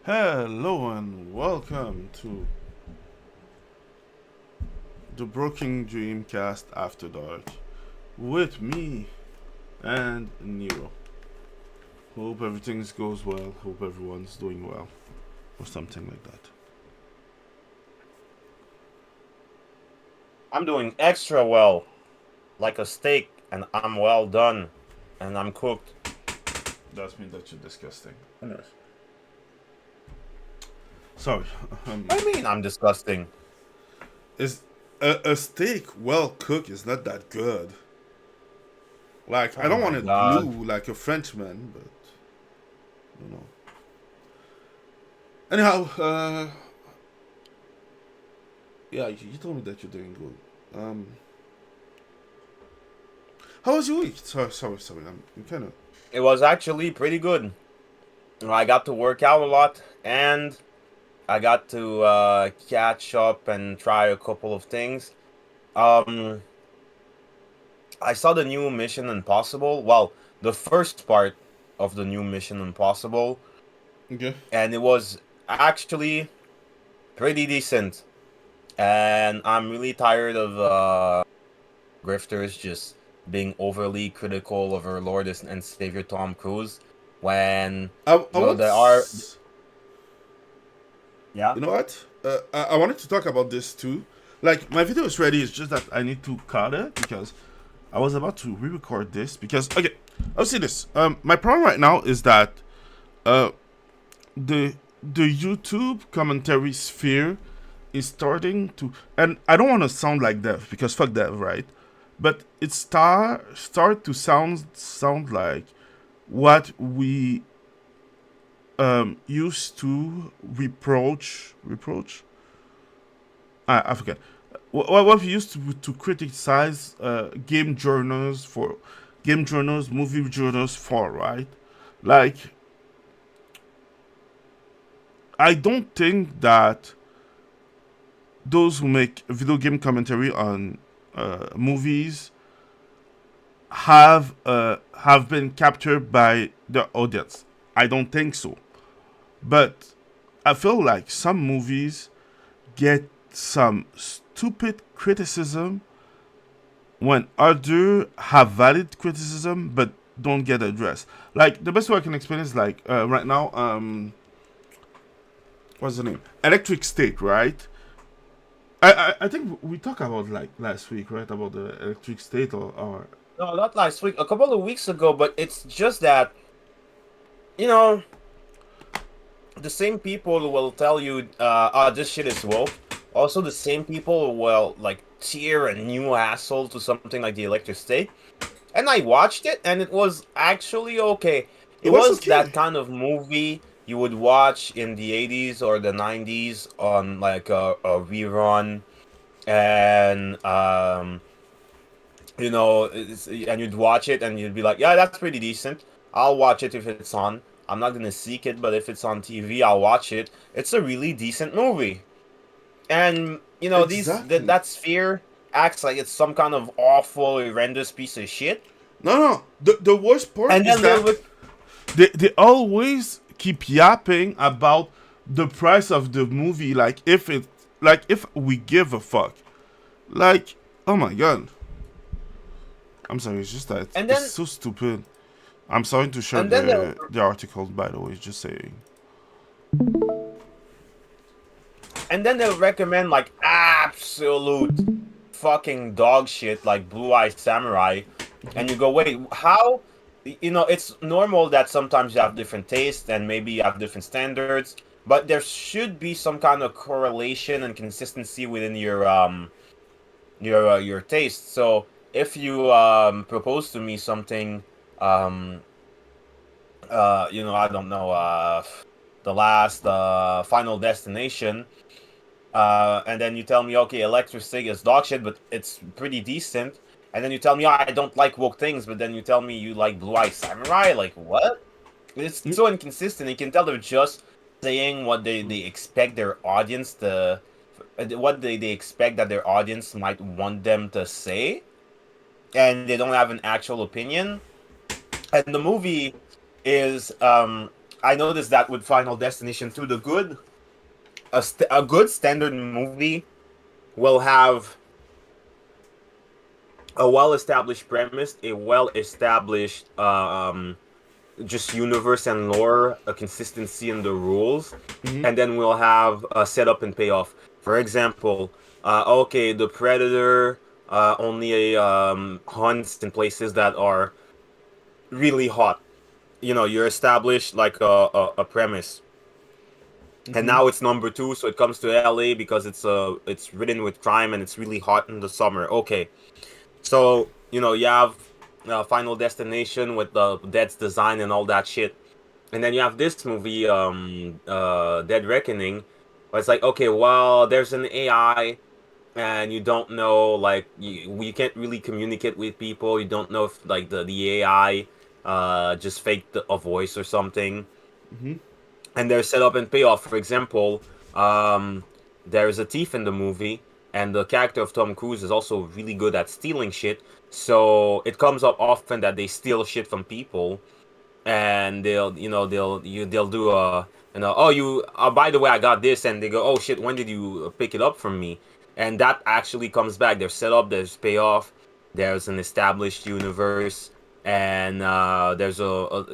Hello and welcome to the Broken Dream Cast After Dark with me and Nero. Hope everything goes well. Hope everyone's doing well, or something like that. I'm doing extra well, like a steak, and I'm well done, and I'm cooked. That means that you're disgusting. Anyways, sorry. Um, I mean, I'm disgusting. is a steak well cooked is not that good. Like I Oh don't want my to god. glue like a Frenchman, but you know. Anyhow, yeah, you told me that you're doing good. How was your week? Sorry. I'm kind of. It was actually pretty good. I got to work out a lot, and I got to catch up and try a couple of things. Um, I saw the new Mission Impossible. Well, the first part of the new Mission Impossible, Okay. and it was actually pretty decent. And I'm really tired of grifters just being overly critical of our Lord and Savior Tom Cruise when I want. there are yeah. You know what? I wanted to talk about this too. Like my video is ready. It's just that I need to cut it because I was about to re-record this because okay. I'll see this. My problem right now is that uh, the YouTube commentary sphere is starting to, and I don't want to sound like Dev because fuck Dev, right? But it start to sound like what we used to reproach. I forget what we used to criticize game journals, movie journals for, right? Like I don't think that those who make video game commentary on movies have been captured by the audience. I don't think so. But I feel like some movies get some stupid criticism when others have valid criticism but don't get addressed. Like the best way I can explain is like right now, what's the name? Electric State, right? I think we talked about like last week, right? About the Electric State or No, not last week, a couple of weeks ago, but it's just that, you know, the same people will tell you, this shit is woke. Also, the same people will, like, tear a new asshole to something like the Electric State. And I watched it, and it was actually okay. it It was was that okay. kind of movie you would watch in the 80s or the 90s on like a rerun, and and you'd watch it and you'd be like, yeah, that's pretty decent. I'll watch it if it's on. I'm not gonna seek it, but if it's on TV, I'll watch it. It's a really decent movie. And Exactly. that sphere acts like it's some kind of awful, horrendous piece of shit. No. The worst part And is then they'll that look. they always keep yapping about the price of the movie, like if we give a fuck. Like, oh my god. I'm sorry, it's just that and it's then so stupid. I'm sorry to share and then they'll the article, by the way, just saying. and then they'll recommend like absolute fucking dog shit like Blue Eye Samurai, and you go, wait, how? It's normal that sometimes you have different tastes and maybe you have different standards, but there should be some kind of correlation and consistency within your taste. So if you propose to me something, um I don't know, the last Final Destination, and then you tell me, okay, Electric State is dog shit, but it's pretty decent. And then you tell me, oh, I don't like woke things, but then you tell me you like Blue Eye Samurai. Like, what? It's Mm, so inconsistent. You can tell they're just saying what they expect their audience to, what they expect that their audience might want them to say, and they don't have an actual opinion. And the movie is I noticed that with Final Destination 2, a good standard movie will have a well-established premise, a well-established just universe and lore, a consistency in the rules, Mm-hmm. and then we'll have a setup and payoff. For example, okay, the predator only hunts in places that are really hot. You know, you're established like a premise, and Mm-hmm. now it's number two, so it comes to LA because it's ridden with crime and it's really hot in the summer. Okay, so you know you have Final Destination with the Dead's design and all that shit. And then you have this movie, Dead Reckoning, where it's like, okay, well, there's an AI, and you don't know, like, you can't really communicate with people. You don't know if, like, the AI just faked a voice or something. Mm-hmm. And there's setup and payoff. For example, there's a thief in the movie, and the character of Tom Cruise is also really good at stealing shit. So it comes up often that they steal shit from people, and they'll do a oh you by the way I got this, and they go, oh shit, when did you pick it up from me? And that actually comes back. There's setup, there's payoff, there's an established universe, and there's oh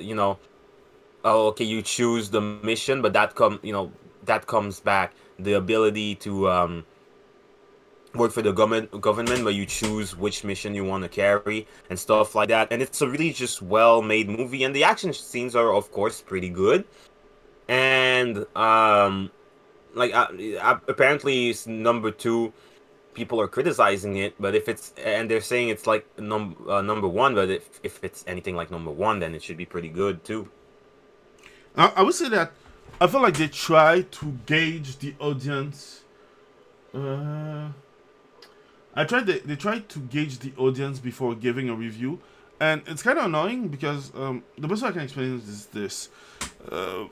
okay, you choose the mission, but that comes back, the ability to work for the government, but you choose which mission you want to carry and stuff like that. And it's a really just well-made movie, and the action scenes are, of course, pretty good. And apparently it's number two. People are criticizing it, but if it's and they're saying it's like number one, but if it's anything like number one, then it should be pretty good too. I would say that I feel like they try to gauge the audience. Uh, they try to gauge the audience before giving a review, and it's kind of annoying because the best way I can explain it is this. Uh,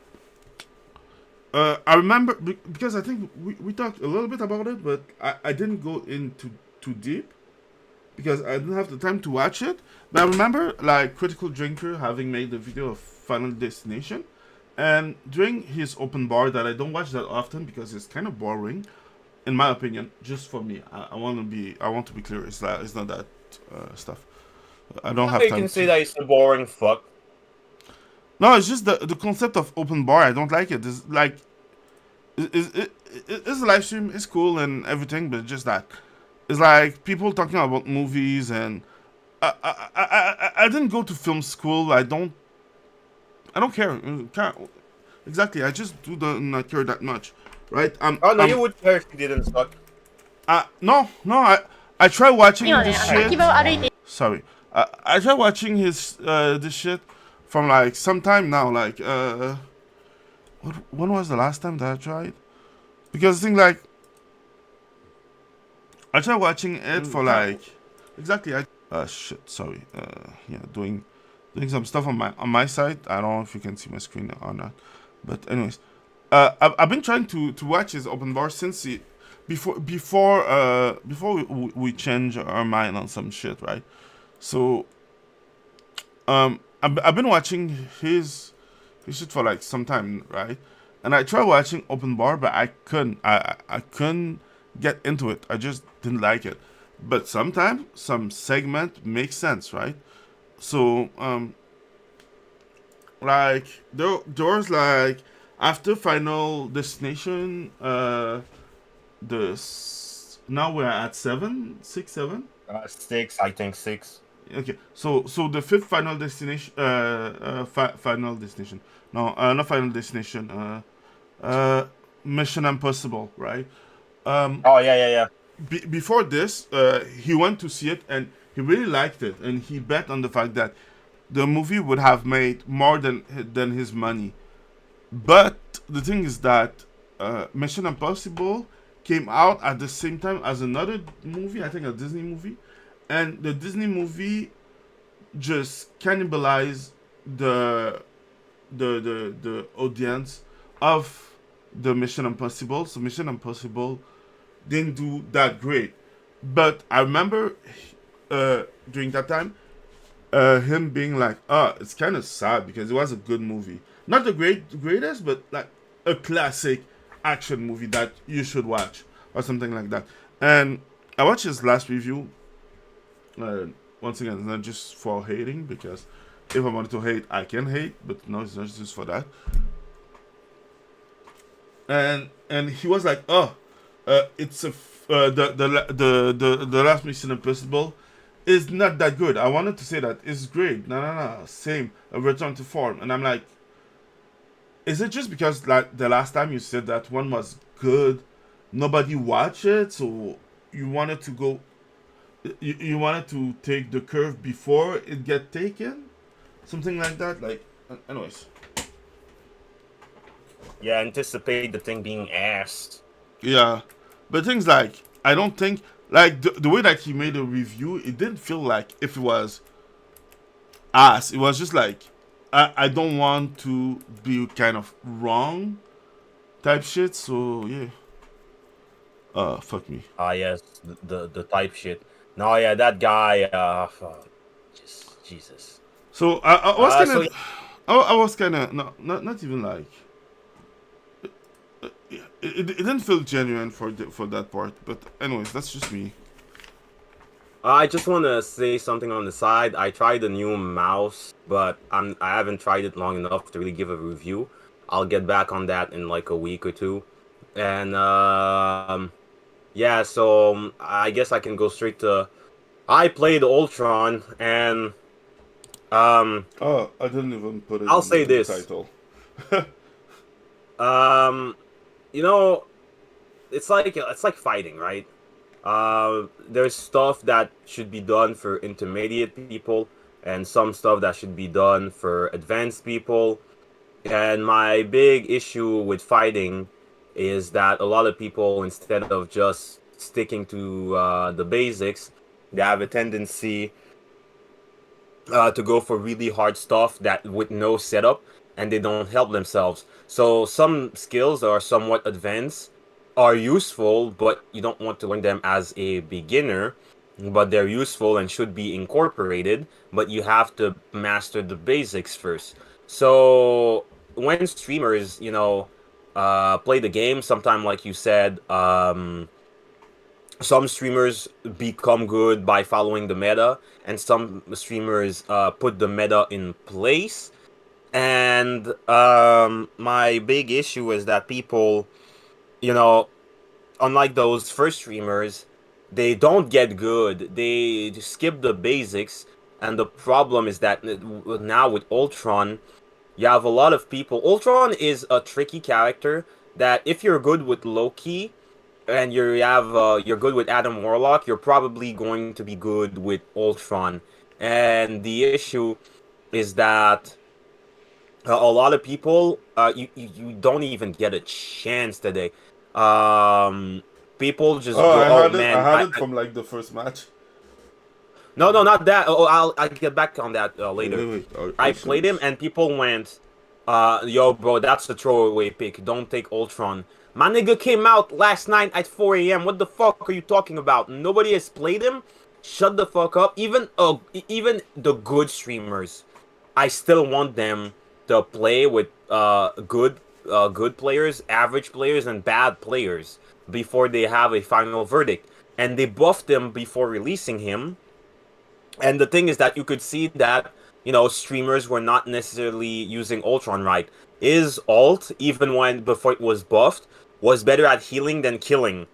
I remember because I think we talked a little bit about it, but I didn't go into too deep because I didn't have the time to watch it. But I remember like Critical Drinker having made a video of Final Destination, and during his open bar that I don't watch that often because it's kind of boring, in my opinion, just for me. I want to be clear. It's not that stuff. I don't have You time can say to. that it's a boring fuck. No, it's just the concept of open bar. I don't like it. It's like it's a live stream. It's cool and everything, but just that it's like people talking about movies and I didn't go to film school. I don't care. Exactly. I just do not care that much, right? Oh no, you would care if you didn't suck. No. I tried watching 今ね、this 秋 shit. 葉を歩いて Sorry. I tried watching his this shit from like some time now. Like when was the last time that I tried? Because I think like I tried watching it for like exactly. Shit. Sorry. Yeah, doing some stuff on my side. I don't know if you can see my screen or not. But anyways, I've been trying to watch his open bar since before we change our mind on some shit, right? So I've been watching his shit for like some time, right? And I tried watching open bar, but I couldn't. I couldn't get into it. I just didn't like it. But sometimes some segment makes sense, right? So like there's like after Final Destination, now we're at 7. Six, I think six. Okay, so the fifth Final Destination, Final Destination, no, not Final Destination, Mission Impossible, right? Oh yeah. Before this, he went to see it and he really liked it, and he bet on the fact that the movie would have made more than his money. But the thing is that Mission Impossible came out at the same time as another movie, I think a Disney movie, and the Disney movie just cannibalized the audience of the Mission Impossible. So Mission Impossible didn't do that great. But I remember during that time him being like, it's kind of sad because it was a good movie. not the greatest, but like a classic action movie that you should watch or something like that. And I watched his last review. Once again, it's not just for hating, because if I wanted to hate, I can hate, but no, it's not just for that. And he was like, oh, it's the last Mission Impossible is not that good. I wanted to say that it's great. No, same. A return to form. And I'm like, is it just because like the last time you said that one was good, nobody watched it, so you wanted to go, you wanted to take the curve before it get taken, something like that. Like, anyways. Yeah, anticipate the thing being ass. Yeah, but things like, I don't think like the way that he made a review, it didn't feel like if it was ass. It was just like, I don't want to be kind of wrong type shit. So yeah. Fuck me. Ah, yes, the type shit. No, yeah, that guy. Just Jesus. So I was kind of, So I was kind of not even like. It didn't feel genuine for that part, but anyways, that's just me. I just want to say something on the side. I tried the new mouse, but I haven't tried it long enough to really give a review. I'll get back on that in like a week or two. And yeah, so I guess I can go straight to. I played Ultron, and Oh, I didn't even put it I'll in say the this. title. You know, it's like fighting, right? There's stuff that should be done for intermediate people, and some stuff that should be done for advanced people. And my big issue with fighting is that a lot of people, instead of just sticking to the basics, they have a tendency to go for really hard stuff that with no setup, and they don't help themselves. So some skills are somewhat advanced, are useful, but you don't want to learn them as a beginner. But they're useful and should be incorporated, but you have to master the basics first. So when streamers, play the game, sometime like you said, some streamers become good by following the meta, and some streamers put the meta in place. And my big issue is that people, you know, unlike those first streamers, they don't get good. They skip the basics, and the problem is that now with Ultron, you have a lot of people. Ultron is a tricky character that if you're good with Loki and you're good with Adam Warlock, you're probably going to be good with Ultron. And the issue is that a lot of people, you don't even get a chance today. People just Oh, go, oh I man, had it from like the first match. no, not that. Oh, I'll get back on that later. Wait. I played him, and people went, yo, bro, that's the throwaway pick. Don't take Ultron. My nigga came out last night at 4 a.m. What the fuck are you talking about? Nobody has played him. Shut the fuck up. Even the good streamers, I still want them to play with good players, average players, and bad players before they have a final verdict. And they buffed him before releasing him. And the thing is that you could see that, streamers were not necessarily using Ultron right. His ult, even before it was buffed, was better at healing than killing.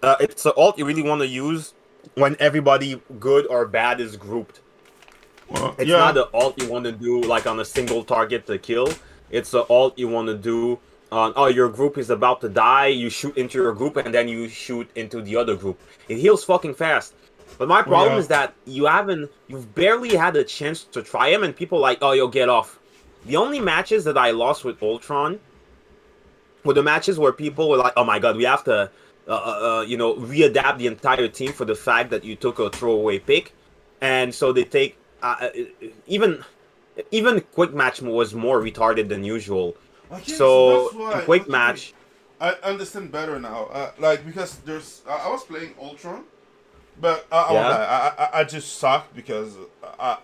It's an ult you really want to use when everybody good or bad is grouped. Well, It's yeah. not the ult you want to do like on a single target to kill. It's the ult you want to do on, oh, your group is about to die, you shoot into your group and then you shoot into the other group. It heals fucking fast. But my problem is that you've barely had a chance to try him, and people like, oh, you'll get off. The only matches that I lost with Ultron were the matches where people were like, oh my god, we have to, readapt the entire team for the fact that you took a throwaway pick. And so they take, even quick match was more retarded than usual. Okay, So that's why. in quick Okay, match, I understand better now. Like, because I was playing Ultron, but I just sucked because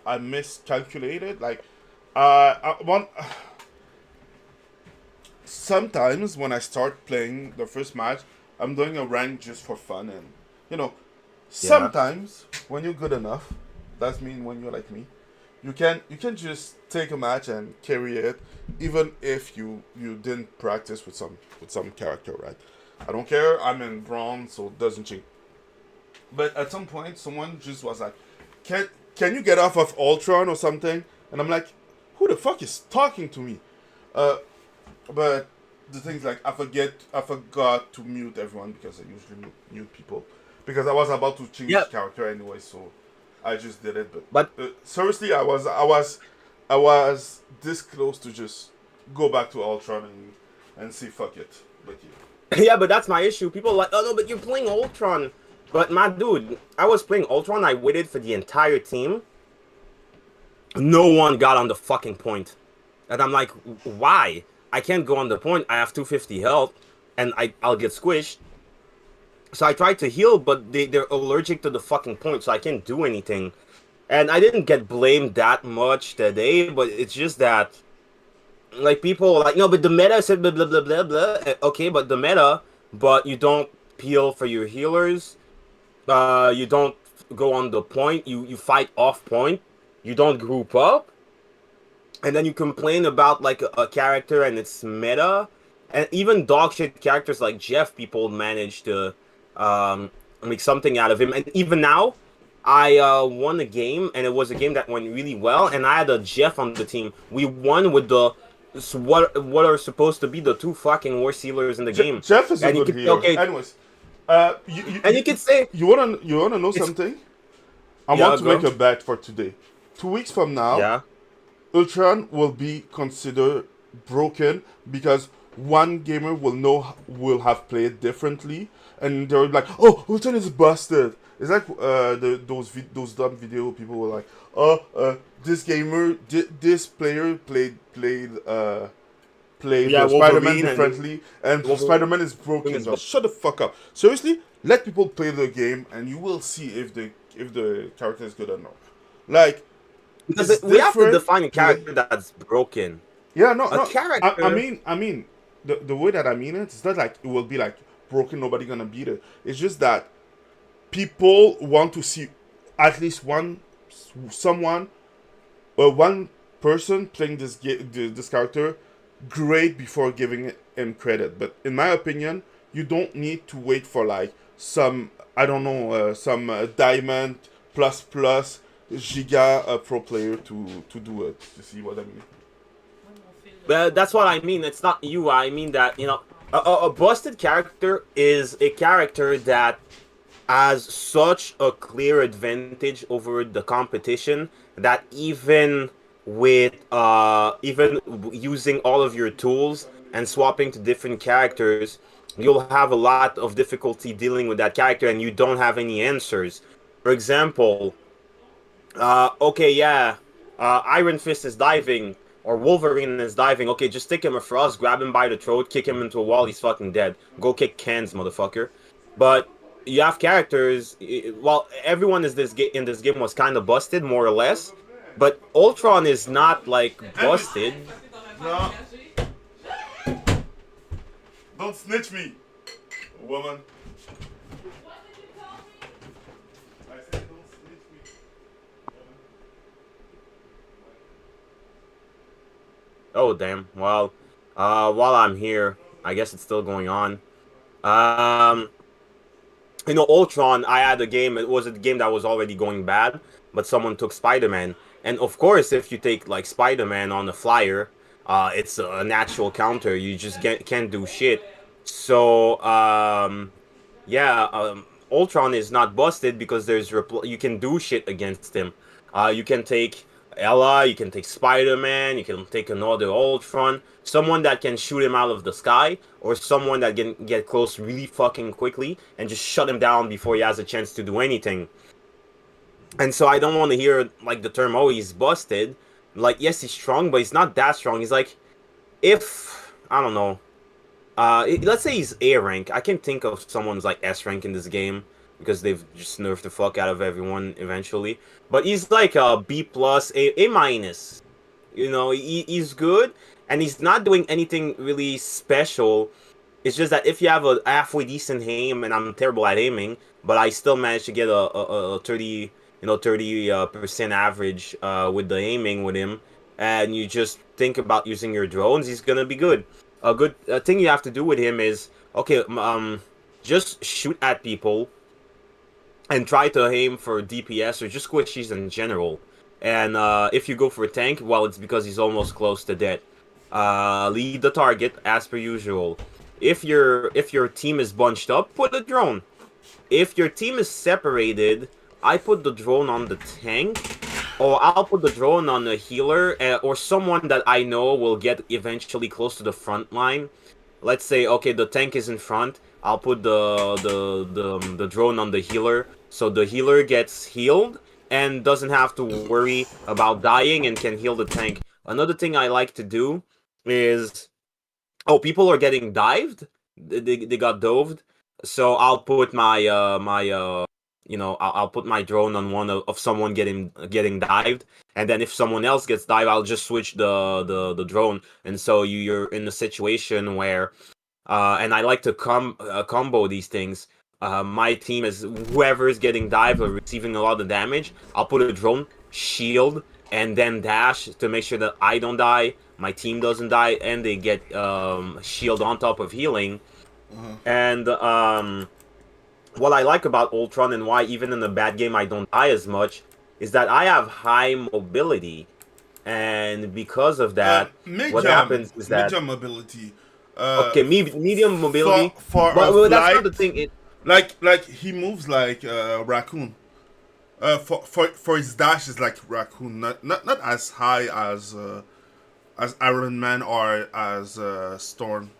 I miscalculated. Like, sometimes when I start playing the first match, I'm doing a rank just for fun, and you know, Yeah. sometimes when you're good enough, that's mean when you're like me, you can just take a match and carry it, even if you didn't practice with some character, right? I don't care. I'm in bronze, so it doesn't change. But at some point, someone just was like, can you get off of Ultron or something?" And I'm like, "Who the fuck is talking to me?" Uh, but the thing's like I forgot to mute everyone because I usually mute people because I was about to Yeah, change character anyway, so I just did it. but But seriously, I was this close to just go back to Ultron and say fuck it. But yeah. yeah, but that's my issue. People are like, oh no, but you're playing Ultron. But my dude, I was playing Ultron. I waited for the entire team. No one got on the fucking point, and I'm like, why? I can't go on the point. I have 250 health, and I'll get squished. So I tried to heal, but they're allergic to the fucking point, so I can't do anything. And I didn't get blamed that much today, but it's just that, like, people are like, no, but the meta said blah, blah, blah, blah, blah. Okay, but the meta, but you don't peel for your healers. You don't go on the point. You fight off point. You don't group up. And then you complain about, like, a character and its meta. And even dog shit characters like Jeff, people manage to make something out of him. And even now, I won a game, and it was a game that went really well. And I had a Jeff on the team. We won with the what are supposed to be the two fucking worst healers in the game. Jeff is a And you good could, healer. okay, Anyways, and you could say you wanna know something? I Yeah, want to go. make a bet for today. 2 weeks from now, yeah. Ultron will be considered broken because one gamer will have played differently, and they're like, "Oh, Ultron is busted." It's like those dumb video people were like, "Oh, this player played Yeah, Spider-Man Wolverine and differently, and Wolverine Spider-Man is broken." is Just shut the fuck up. Seriously, let people play the game, and you will see if the character is good or not. Like, because it's we have to different define a play- character that's broken. Yeah, no, A no. character. I mean, the way that I mean it, it's not like it will be like broken. Nobody gonna beat it. It's just that people want to see at least someone, or one person playing this character great before giving him credit. But in my opinion, you don't need to wait for like some, I don't know, some diamond plus giga pro player to do it. You see what I mean? That's what I mean. It's not you. I mean that, a busted character is a character that has such a clear advantage over the competition that even using all of your tools and swapping to different characters, you'll have a lot of difficulty dealing with that character, and you don't have any answers. For example, okay, yeah, Iron Fist is diving, or Wolverine is diving. Okay, just stick him a frost, grab him by the throat, kick him into a wall, he's fucking dead. Go kick cans, motherfucker. But you have characters, well, everyone is in this game was kind of busted, more or less. But Ultron is not, like, busted. No, don't snitch me, woman. I said don't snitch me. Oh, damn. Well, while I'm here, I guess it's still going on. Ultron, I had a game, it was a game that was already going bad, but someone took Spider-Man. And of course, if you take, like, Spider-Man on a flyer, it's a natural counter. You just can't do shit. So, yeah, Ultron is not busted because you can do shit against him. You can take Ella, you can take Spider-Man, you can take another Ultron, someone that can shoot him out of the sky, or someone that can get close really fucking quickly and just shut him down before he has a chance to do anything. And so I don't want to hear, like, the term, oh, he's busted. Like, yes, he's strong, but he's not that strong. He's like, I don't know, let's say he's A rank. I can think of someone's like S rank in this game because they've just nerfed the fuck out of everyone eventually. But he's like a B plus, A minus. He's good, and he's not doing anything really special. It's just that if you have a halfway decent aim, and I'm terrible at aiming, but I still managed to get a 30, 30% average with the aiming with him, and you just think about using your drones, he's gonna be good. A good thing you have to do with him is, okay, just shoot at people and try to aim for DPS or just squishies in general. And if you go for a tank, well, it's because he's almost close to death. Lead the target as per usual. If your team is bunched up, put a drone. If your team is separated, I put the drone on the tank, or I'll put the drone on the healer, or someone that I know will get eventually close to the front line. Let's say, okay, the tank is in front. I'll put the drone on the healer, so the healer gets healed and doesn't have to worry about dying and can heal the tank. Another thing I like to do is, oh, people are getting dived. They got doved. So I'll put my I'll put my drone on one of someone getting dived, and then if someone else gets dived, I'll just switch the drone, and so you're in a situation where, and I like to combo these things. My team is whoever is getting dived or receiving a lot of damage. I'll put a drone, shield, and then dash to make sure that I don't die, my team doesn't die, and they get shield on top of healing. And what I like about Ultron and why even in a bad game I don't die as much is that I have high mobility, and because of that, what happens is that medium mobility. Okay, medium mobility. But that's not the thing. Like he moves like raccoon. For his dash is like raccoon, not as high as Iron Man or as Storm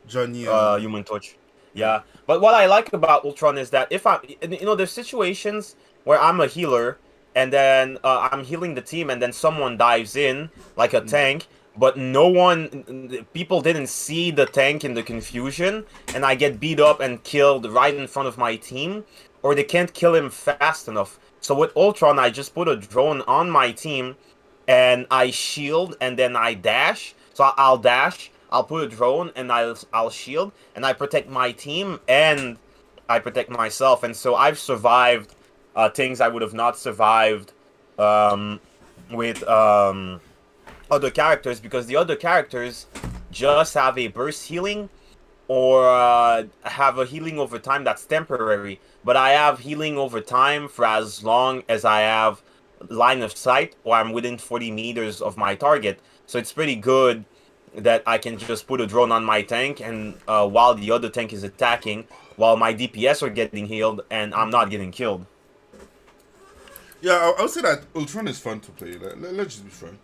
Johnny. Human Torch. Yeah, but what I like about Ultron is that if there's situations where I'm a healer and then I'm healing the team and then someone dives in like a tank, but people didn't see the tank in the confusion, and I get beat up and killed right in front of my team, or they can't kill him fast enough. So with Ultron, I just put a drone on my team, and I shield, and then I dash. So I'll dash, I'll put a drone, and I'll shield, and I protect my team, and I protect myself. And so I've survived things I would have not survived with other characters, because the other characters just have a burst healing or have a healing over time that's temporary. But I have healing over time for as long as I have line of sight or I'm within 40 meters of my target. So it's pretty good that I can just put a drone on my tank, and while the other tank is attacking, while my DPS are getting healed and I'm not getting killed. Yeah, I would say that Ultron is fun to play. Let's just be frank.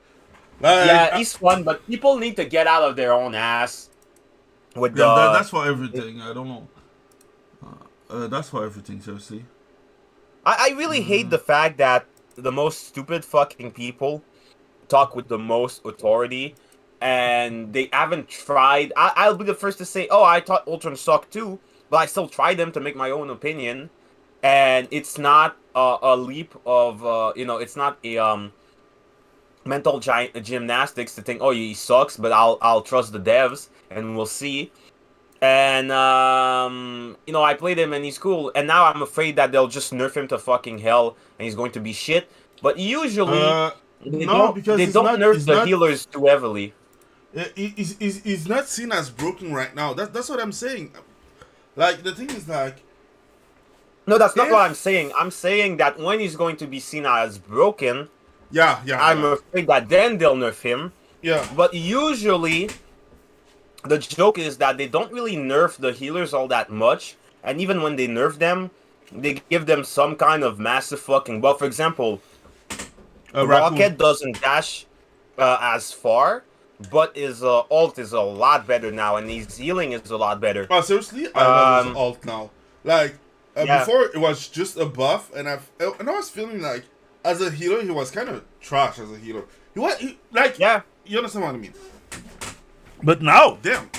Yeah, he's fun, but people need to get out of their own ass with that's for everything. I don't know. That's for everything, seriously. I really hate the fact that the most stupid fucking people talk with the most authority, and they haven't tried. I'll be the first to say, oh, I thought Ultron sucked too, but I still tried them to make my own opinion, and it's not a leap of, it's not a mental gymnastics to think, oh, he sucks, but I'll trust the devs and we'll see. And I played him and he's cool, and now I'm afraid that they'll just nerf him to fucking hell and he's going to be shit. But usually they don't nerf the healers too heavily. He's not seen as broken right now. That's what I'm saying. Like, the thing is, like, no, that's not what I'm saying. I'm saying that when he's going to be seen as broken, I'm afraid that then they'll nerf him. Yeah. But usually, the joke is that they don't really nerf the healers all that much. And even when they nerf them, they give them some kind of massive fucking buff. For example, Rocket doesn't dash as far, but his ult is a lot better now, and his healing is a lot better. Oh, seriously? I love his ult now. Like, before it was just a buff, and I was feeling like, as a healer, he was kind of trash as a healer. You understand what I mean? But now, damn,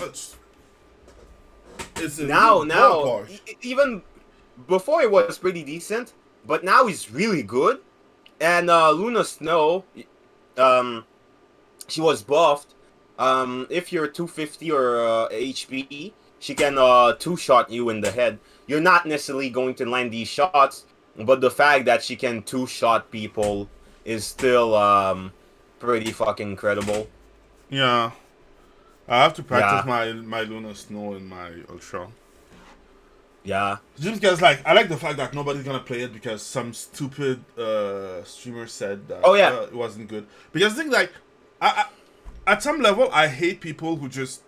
it's now, even before it was pretty decent, but now he's really good. And Luna Snow, she was buffed. If you're 250 or HP, she can two-shot you in the head. You're not necessarily going to land these shots, but the fact that she can two-shot people is still pretty fucking incredible. Yeah. I have to practice Yeah, my Luna Snow and my Ultra. yeah. Just because, like, I like the fact that nobody's gonna play it because some stupid streamer said that Oh yeah, it wasn't good. Because I think, like, at some level, I hate people who just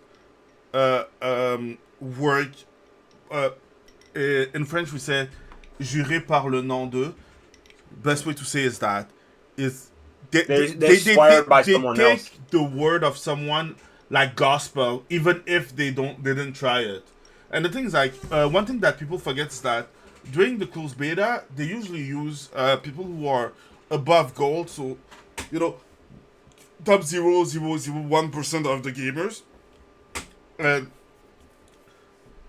work. Uh, in French, we say "jurer par le nom de." Best way to say is that is they're swearing by they someone take else. the word of someone like gospel, even if they didn't try it. And the thing is, like, one thing that people forget is that during the closed beta, they usually use people who are above gold, so you know, top 0.001% of the gamers. And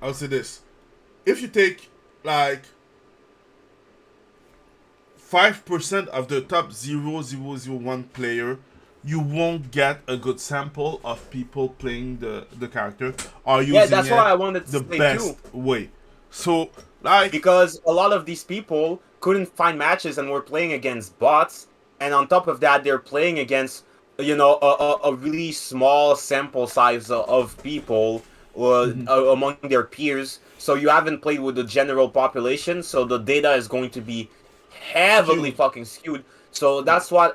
I'll say this: if you take like 5% of the top 0.001 player, you won't get a good sample of people playing the character or Yeah, using that's what it I wanted to the say too. best way. So, like, Because a lot of these people couldn't find matches and were playing against bots, and on top of that, they're playing against a really small sample size of people among their peers. So you haven't played with the general population, so the data is going to be heavily skewed. fucking skewed. So that's why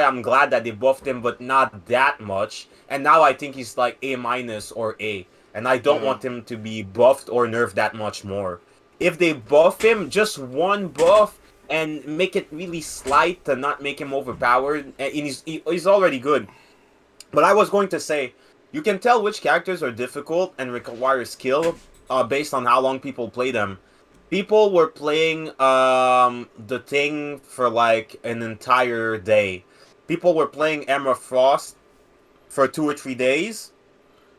I'm glad that they buffed him, but not that much. And now I think he's like A minus or A, and I don't Yeah. want him to be buffed or nerfed that much more. If they buff him, just one buff and make it really slight to not make him overpowered, and he's already good. But I was going to say, you can tell which characters are difficult and require skill based on how long people play them. People were playing the thing for like an entire day. People were playing Emma Frost for 2 or 3 days.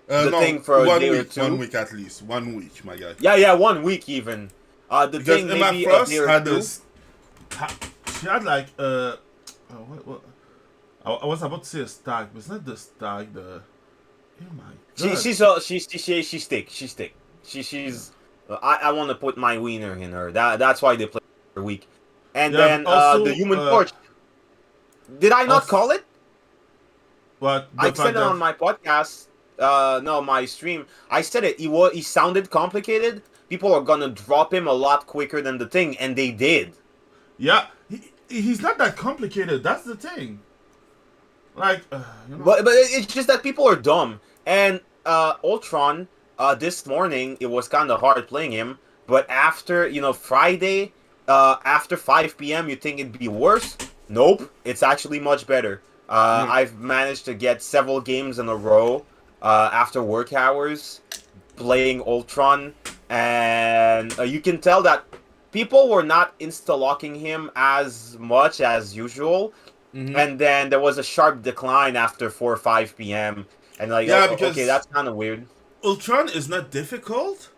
The No, thing for a day or one two. week at least. 1 week, my guy. Yeah, yeah, 1 week even. The Because thing Emma maybe a day Frost or had two. this. She had like what? I was about to say a stag, but it's not the stag. The oh my She god. she's a she's thick. She's thick. She's. I want to put my wiener in her. That's why they play for a week. And Yeah, but then the also Human Torch. Did I not also call it? but the I fact said it that on my podcast. No, my stream. I said it. He sounded complicated. People are gonna drop him a lot quicker than the thing, and they did. yeah, he's not that complicated. That's the thing. Like you know. But it's just that people are dumb. And Ultron, this morning it was kind of hard playing him. But after Friday, after 5 p.m., you think it'd be worse? Nope, it's actually much better. Yeah. I've managed to get several games in a row after work hours playing Ultron, and you can tell that people were not insta-locking him as much as usual, Mm-hmm. and then there was a sharp decline after 4 or 5 p.m. And like, Yeah, okay, because that's kind of weird. Ultron is not difficult.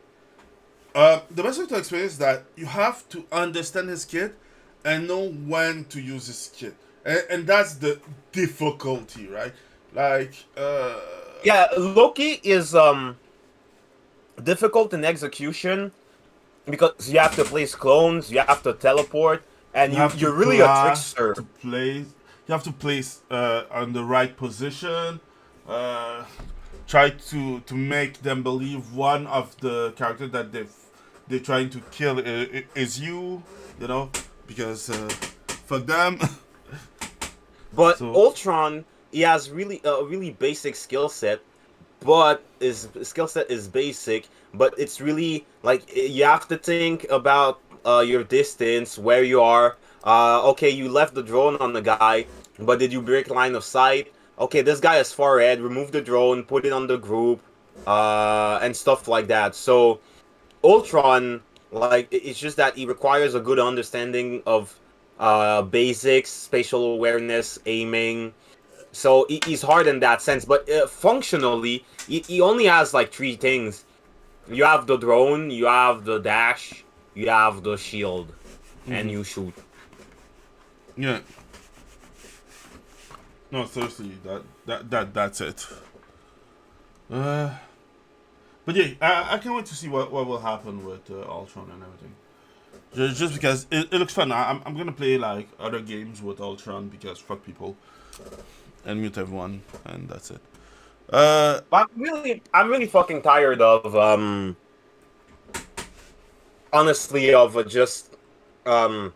The best way to explain is that you have to understand his kit and know when to use his kit, and that's the difficulty, right? Like, Yeah, Loki is difficult in execution because you have to place clones, you have to teleport, and you have to you're really a place trickster. to place. You have to place on the right position. Uh, Try to make them believe one of the characters that they're trying to kill is you. You know, because fuck them. But So Ultron, he has really a really basic skill set, but his skill set is basic, but it's really like you have to think about your distance, where you are. Okay, you left the drone on the guy, but did you break line of sight? Okay, this guy is far ahead. Remove the drone, put it on the group, and stuff like that. So Ultron, like it's just that he requires a good understanding of basics, spatial awareness, aiming. So he's hard in that sense, but functionally, he only has like three things. You have the drone, you have the dash, you have the shield, and you shoot. yeah, no, seriously, That's it. But yeah, I can't wait to see what will happen with Ultron and everything. Just because it looks fun. I'm gonna play like other games with Ultron because fuck people and mute everyone and that's it. I'm really fucking tired of honestly of just a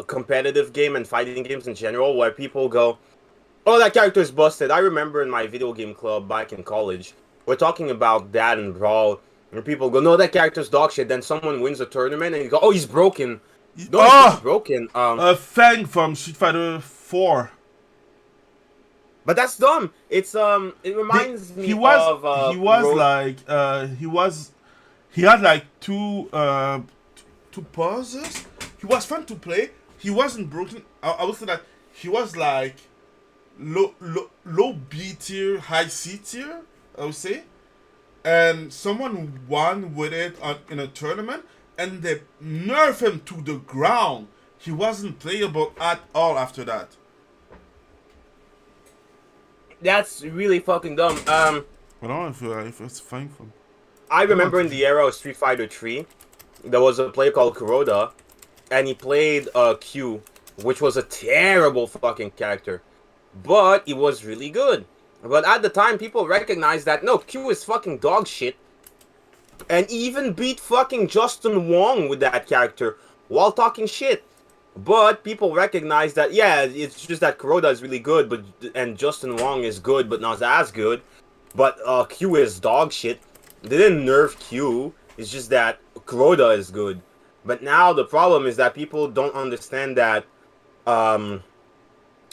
competitive game and fighting games in general where people go, oh, that character is busted. I remember in my video game club back in college, we're talking about that and Brawl, and people go, no, that character's dog shit. Then someone wins a tournament and you go, oh, he's broken. No, he's not broken. Fang from Street Fighter 4. But that's dumb. It's it reminds me he was of he had like two pauses. He was fun to play. He wasn't broken. I would say that he was like low B tier, high C tier, I would say. And someone won with it in a tournament, and they nerfed him to the ground. He wasn't playable at all after that. That's really fucking dumb. I don't know if it's fine for him. I remember in the era of Street Fighter 3, there was a player called Kuroda, and he played Q, which was a terrible fucking character. But he was really good. But at the time, people recognized that, no, Q is fucking dog shit. And even beat fucking Justin Wong with that character while talking shit. But people recognize that, yeah, it's just that Kuroda is really good, and Justin Wong is good, but not as good. But Q is dog shit. They didn't nerf Q. It's just that Kuroda is good. But now the problem is that people don't understand that. No,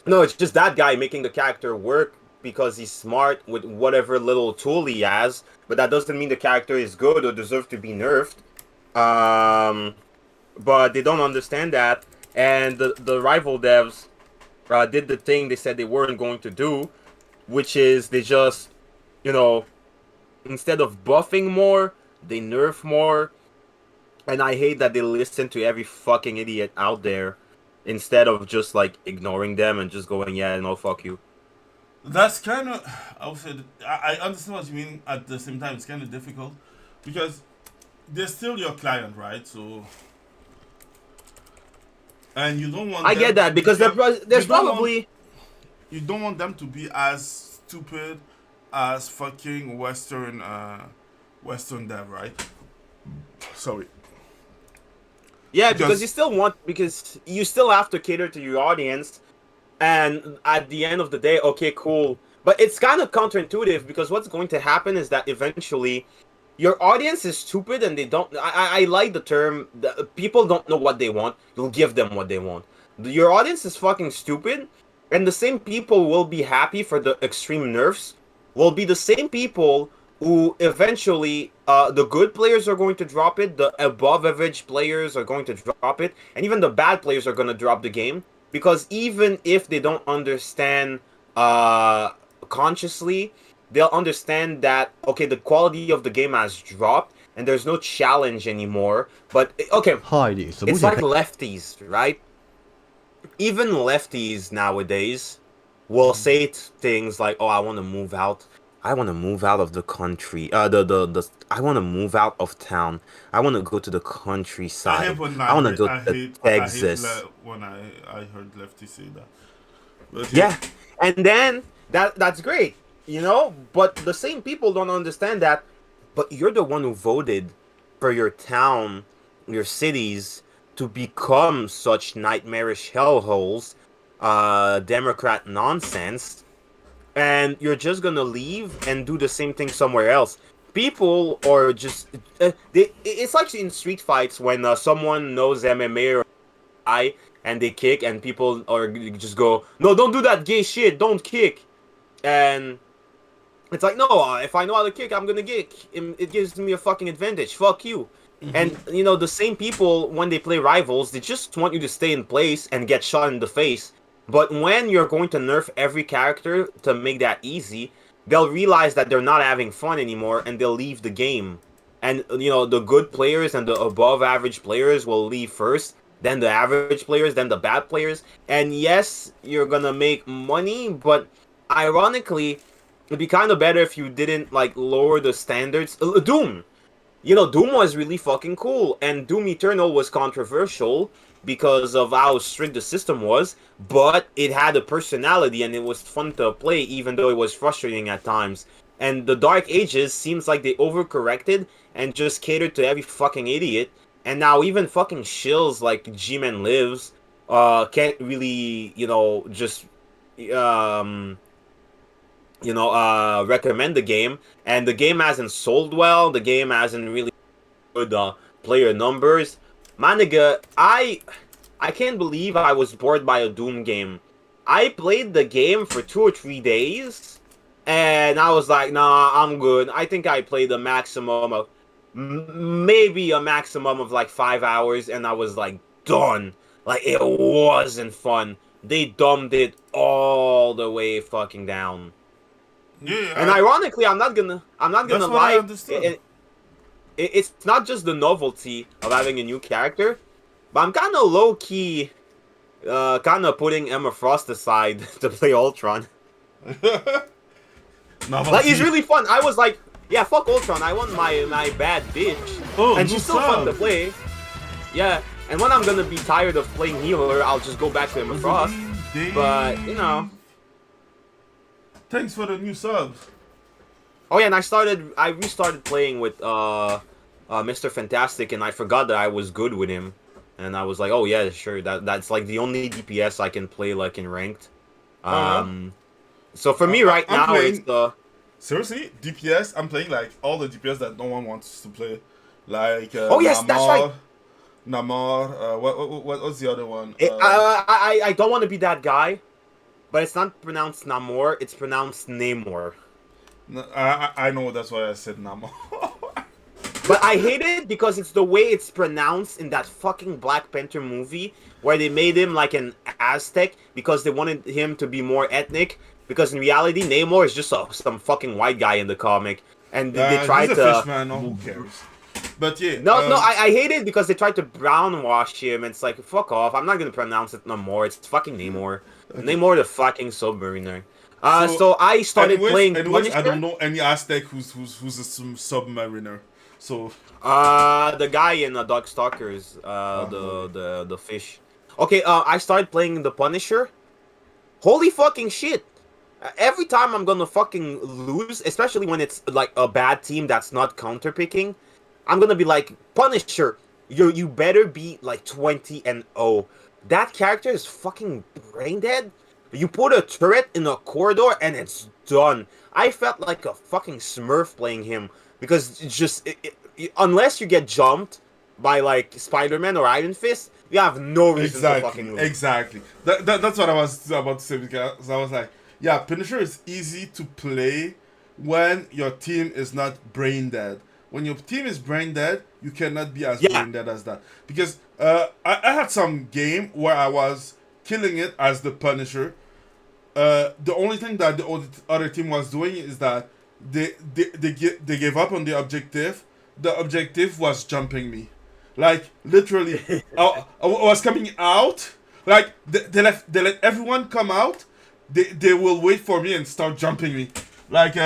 it's just that guy making the character work because he's smart with whatever little tool he has. But that doesn't mean the character is good or deserves to be nerfed. But they don't understand that. And the rival devs did the thing they said they weren't going to do, which is they just, you know, instead of buffing more, they nerf more. And I hate that they listen to every fucking idiot out there instead of just like ignoring them and just going, yeah, no, fuck you. That's kind of, I would say, I understand what you mean. At the same time, it's kind of difficult because they're still your client, right? So, and you don't want. I get that because there's probably you don't want them to be as stupid as fucking Western dev, right? Sorry. Yeah, because you still have to cater to your audience, and at the end of the day, okay, cool. But it's kind of counterintuitive because what's going to happen is that eventually your audience is stupid and they don't. I like the term. People don't know what they want. You'll give them what they want. Your audience is fucking stupid, and the same people will be happy for the extreme nerfs. Will be the same people who eventually, the good players are going to drop it, the above average players are going to drop it, and even the bad players are going to drop the game. Because even if they don't understand consciously, they'll understand that, okay, the quality of the game has dropped, and there's no challenge anymore. But, okay, it's like lefties, right? Even lefties nowadays will say things like, oh, I want to move out. I want to move out of the country. I want to move out of town. I want to go to the countryside. I want to go to Texas. I hate when I heard Lefty say that. But yeah, and then that's great, you know. But the same people don't understand that. But you're the one who voted for your town, your cities to become such nightmarish hellholes, Democrat nonsense. And you're just gonna leave and do the same thing somewhere else. People are just it's like in street fights when someone knows MMA or and they kick and people are just go, no, don't do that gay shit, don't kick. And it's like, no, if I know how to kick, I'm gonna kick. It gives me a fucking advantage. Fuck you. Mm-hmm. And you know, the same people when they play rivals, they just want you to stay in place and get shot in the face. But when you're going to nerf every character to make that easy, they'll realize that they're not having fun anymore and they'll leave the game. And, you know, the good players and the above average players will leave first, then the average players, then the bad players. And yes, you're gonna make money, but ironically, it'd be kind of better if you didn't like lower the standards. Doom, Doom was really fucking cool, and Doom Eternal was controversial because of how strict the system was, but it had a personality and it was fun to play, even though it was frustrating at times. And the Dark Ages seems like they overcorrected and just catered to every fucking idiot. And now even fucking shills like G-Man Lives can't really, just recommend the game. And the game hasn't sold well. The game hasn't really good player numbers. My nigga, I can't believe I was bored by a Doom game. I played the game for 2 or 3 days, and I was like, nah, I'm good. I think I played a maximum of, maybe a maximum of like 5 hours, and I was like, done. Like, it wasn't fun. They dumbed it all the way fucking down. Yeah, and ironically, I'm not gonna lie. It's not just the novelty of having a new character, but I'm kind of low key, kind of putting Emma Frost aside to play Ultron. Like, he's really fun. I was like, yeah, fuck Ultron. I want my bad bitch, and she's still fun to play. Yeah, and when I'm gonna be tired of playing healer, I'll just go back to Emma Frost. But thanks for the new subs. Oh yeah, and I restarted playing with Mr. Fantastic, and I forgot that I was good with him, and I was like, oh yeah, sure, that's like the only DPS I can play like in ranked. So for me right now, it's the seriously DPS. I'm playing like all the DPS that no one wants to play, like oh yes, that's right. Namor. What's the other one? I don't want to be that guy, but it's not pronounced Namor. It's pronounced Namor. I know, that's why I said Namor. But I hate it because it's the way it's pronounced in that fucking Black Panther movie, where they made him like an Aztec because they wanted him to be more ethnic. Because in reality, Namor is just some fucking white guy in the comic, and they tried he's a fish man. Who cares? But yeah. No, I hate it because they tried to brownwash him. And it's like, fuck off. I'm not gonna pronounce it no more. It's fucking Namor. Namor the fucking submariner. So I started playing Punisher. I don't know any Aztec who's a submariner. So the guy in Darkstalkers, the fish. Okay, I started playing the Punisher. Holy fucking shit! Every time I'm gonna fucking lose, especially when it's like a bad team that's not counterpicking, I'm gonna be like, Punisher, you better be like 20-0. That character is fucking brain dead. You put a turret in a corridor and it's done. I felt like a fucking Smurf playing him because it's just unless you get jumped by like Spider-Man or Iron Fist, you have no reason to fucking lose. Exactly. That's what I was about to say, because I was like, yeah, Punisher is easy to play when your team is not brain dead. When your team is brain dead, you cannot be as brain dead as that. Because I had some game where I was killing it as the Punisher. The only thing that the other team was doing is that they gave up on the objective. The objective was jumping me. Like, literally, I was coming out. Like, they let everyone come out. They will wait for me and start jumping me. Like,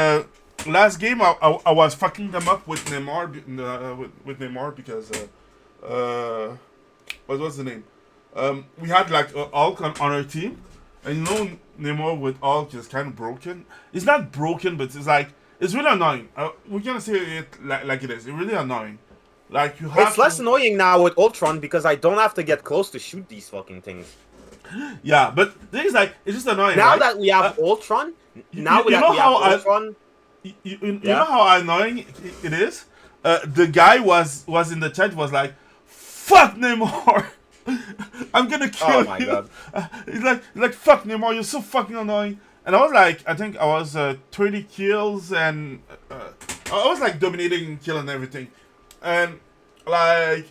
last game, I was fucking them up with Neymar, with Neymar because, what was the name? We had, like, Hulk on our team. And you know, Neymar with Hulk is kind of broken. It's not broken, but it's like, it's really annoying. We're gonna say it like it is. It's really annoying. Like, you have. It's less annoying now with Ultron because I don't have to get close to shoot these fucking things. Yeah, but the thing is, like, it's just annoying. Now right? that we have Ultron, you know how annoying it is. The guy was in the chat, was like, "Fuck Neymar, I'm gonna kill you." My god! He's like, "Fuck Neymar, you're so fucking annoying." And I was like, I think I was 30 kills, and I was like dominating, killing everything. And like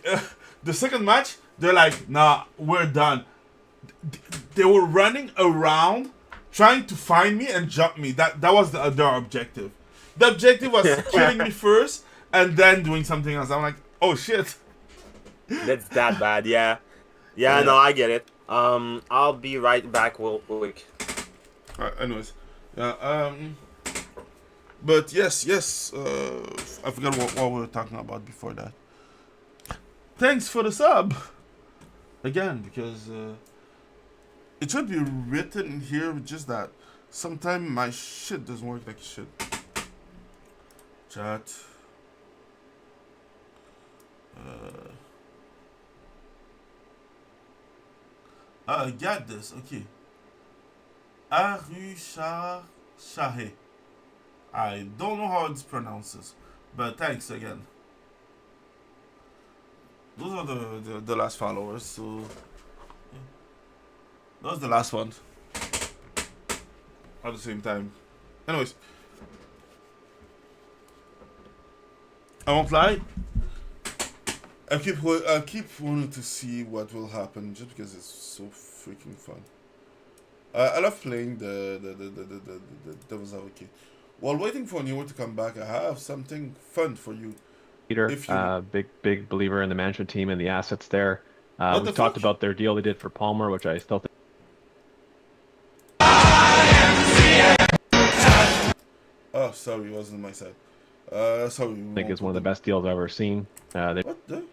the second match, they're like, "Nah, we're done." They were running around trying to find me and jump me. That was their objective. The objective was killing me first and then doing something else. I'm like, oh shit. That's that bad, yeah. Yeah, no, I get it. I'll be right back real quick. Alright, anyways. Yeah. But yes. I forgot what we were talking about before that. Thanks for the sub again, because it should be written here. Just that sometimes my shit doesn't work like it should. Chat. I got this. Okay. Arusha Shahe. I don't know how it's pronounced, but thanks again. Those are the last followers, so yeah. That was the last one. At the same time. Anyways. I won't lie. I keep wanting to see what will happen just because it's so freaking fun. I love playing the Devil's Advocate. While waiting for Neo to come back, I have something fun for you. Peter, If you big believer in the management team and the assets there. What We the talked fuck? about their deal they did for Palmer, which I still think Oh, sorry, it wasn't my side. Sorry. is one of the best deals I've ever seen. They What the?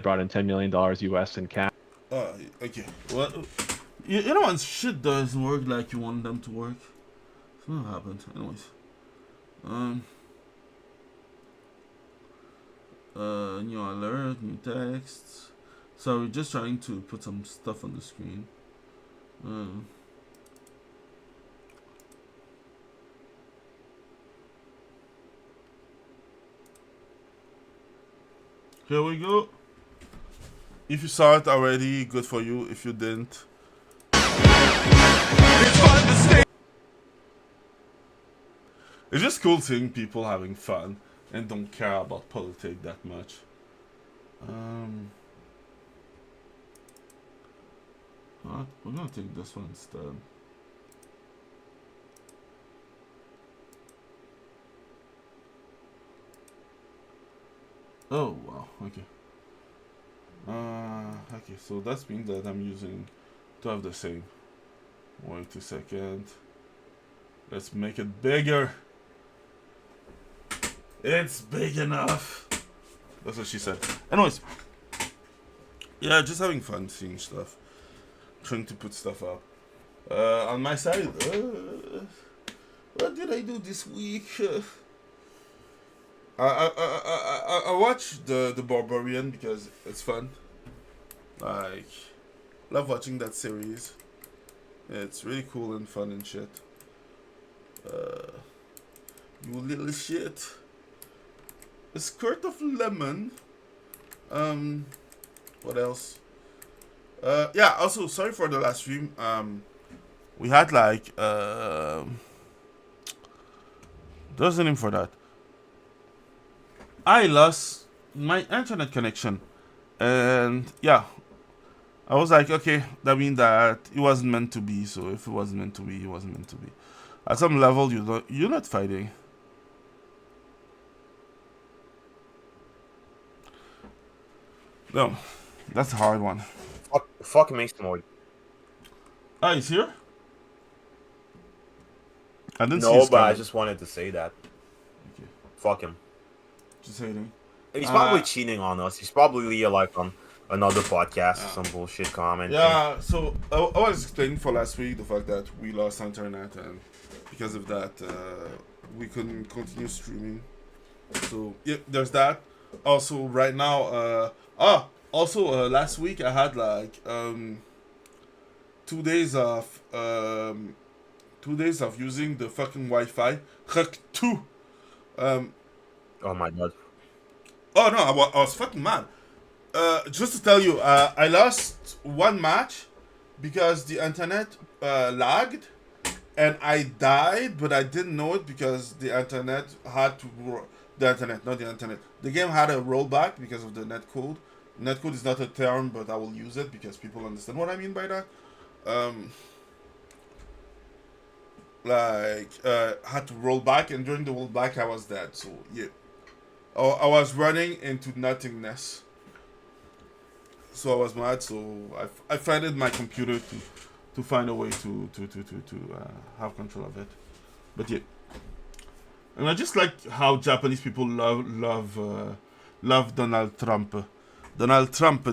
brought in $10 million US in cash. Okay. Well, you know when shit doesn't work like you want them to work? It's not happened. Anyways. New alert, new text. So we're just trying to put some stuff on the screen. Here we go. If you saw it already, good for you. If you didn't, it's just cool seeing people having fun and don't care about politics that much. We're gonna take this one instead. Oh wow, okay. Okay, so that means that I'm using to have the same. Wait a second. Let's make it bigger. It's big enough. That's what she said. Anyways, yeah, just having fun seeing stuff, trying to put stuff up. On my side, what did I do this week? I watched the Barbarian because it's fun. Like, love watching that series. It's really cool and fun and shit. You little shit. A squirt of lemon. What else? Yeah, also, sorry for the last stream. We had like, there's a name for that. I lost my internet connection. And yeah, I was like, okay, that means that it wasn't meant to be. So if it wasn't meant to be, it wasn't meant to be. At some level, you're not fighting. No, that's a hard one. Fuck Mason Mode. Ah, he's here? I didn't see No, his but I comment. just wanted to say that. Okay. Fuck him. Just hating. He's probably cheating on us. He's probably like on another podcast, some bullshit comment. Yeah, so I was explaining for last week the fact that we lost internet, and because of that, we couldn't continue streaming. So yeah, there's that. Also, right now, last week I had like 2 days of 2 days of using the fucking Wi-Fi. Two. Oh my god. Oh no, I was fucking mad. Just to tell you, I lost one match because the internet lagged, and I died, but I didn't know it because the internet had to. The game had a rollback because of the netcode. Netcode is not a term, but I will use it because people understand what I mean by that. Had to roll back, and during the rollback I was dead. So yeah, I was running into nothingness. so I was mad. So I flooded my computer to find a way to have control of it. But yeah, and I just like how Japanese people love Donald Trump. Donald Trump,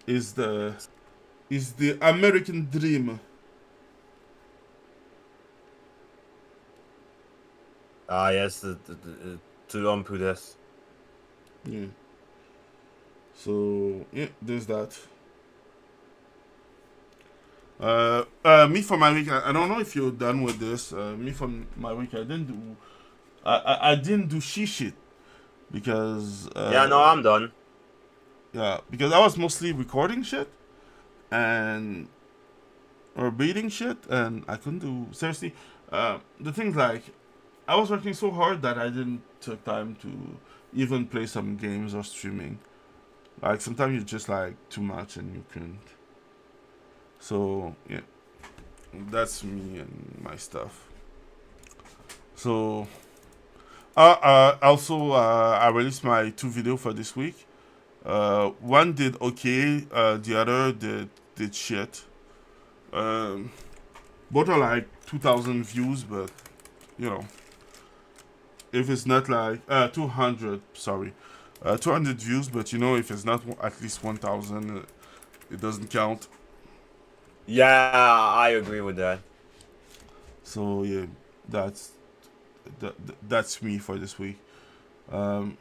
is the American dream. Ah, yes, Trump this. Yeah. So yeah, there's that. Me for my week, I don't know if you're done with this. Me for my week, I didn't do shit because Yeah, no, I'm done. yeah, because I was mostly recording shit and or beating shit, and I couldn't do seriously. The thing's like, I was working so hard that I didn't take time to even play some games or streaming. Like sometimes you just like too much and you couldn't. So yeah, that's me and my stuff. So also I released my 2 videos for this week. One did okay, the other did shit. Both are like 2,000 views, but you know, if it's not like 200, sorry, 200 views, but you know, if it's not at least 1,000, it doesn't count. Yeah, I agree with that. So yeah, that's me for this week. Kind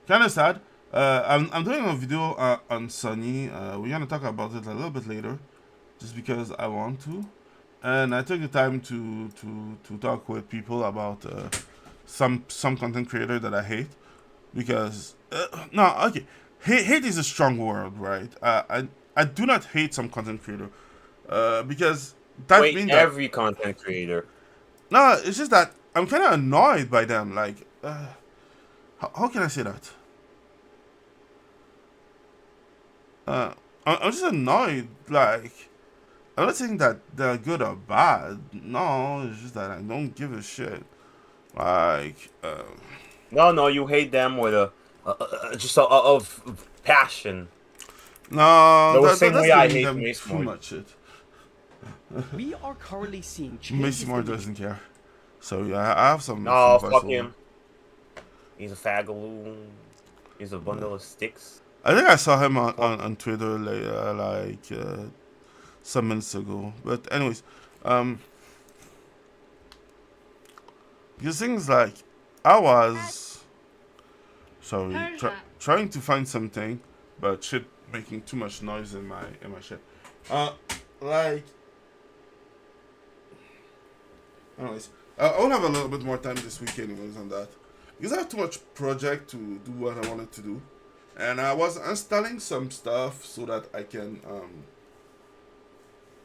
of sad. I'm doing a video on Sony. We're gonna talk about it a little bit later, just because I want to, and I took the time to talk with people about some content creator that I hate, because no, okay, hate is a strong word, right? I do not hate some content creator, because that Wait, means every content creator. no, it's just that I'm kind of annoyed by them. Like, how can I say that? I'm just annoyed. Like, I'm not saying that they're good or bad. No, it's just that I don't give a shit. Like, No, you hate them with just of passion. no, The same way I giving hate them Mace too Moore. much shit. We are currently seeing Mace changes Moore in the doesn't care. So yeah, I have some. No, some fuck voiceover. him. He's a fagaloon. He's a bundle of sticks. I think I saw him on Twitter like some minutes ago. But anyways, because things like I was sorry trying to find something, but shit making too much noise in my shit. Like anyways, I will have a little bit more time this week anyways on that, because I have too much project to do what I wanted to do. And I was installing some stuff so that I can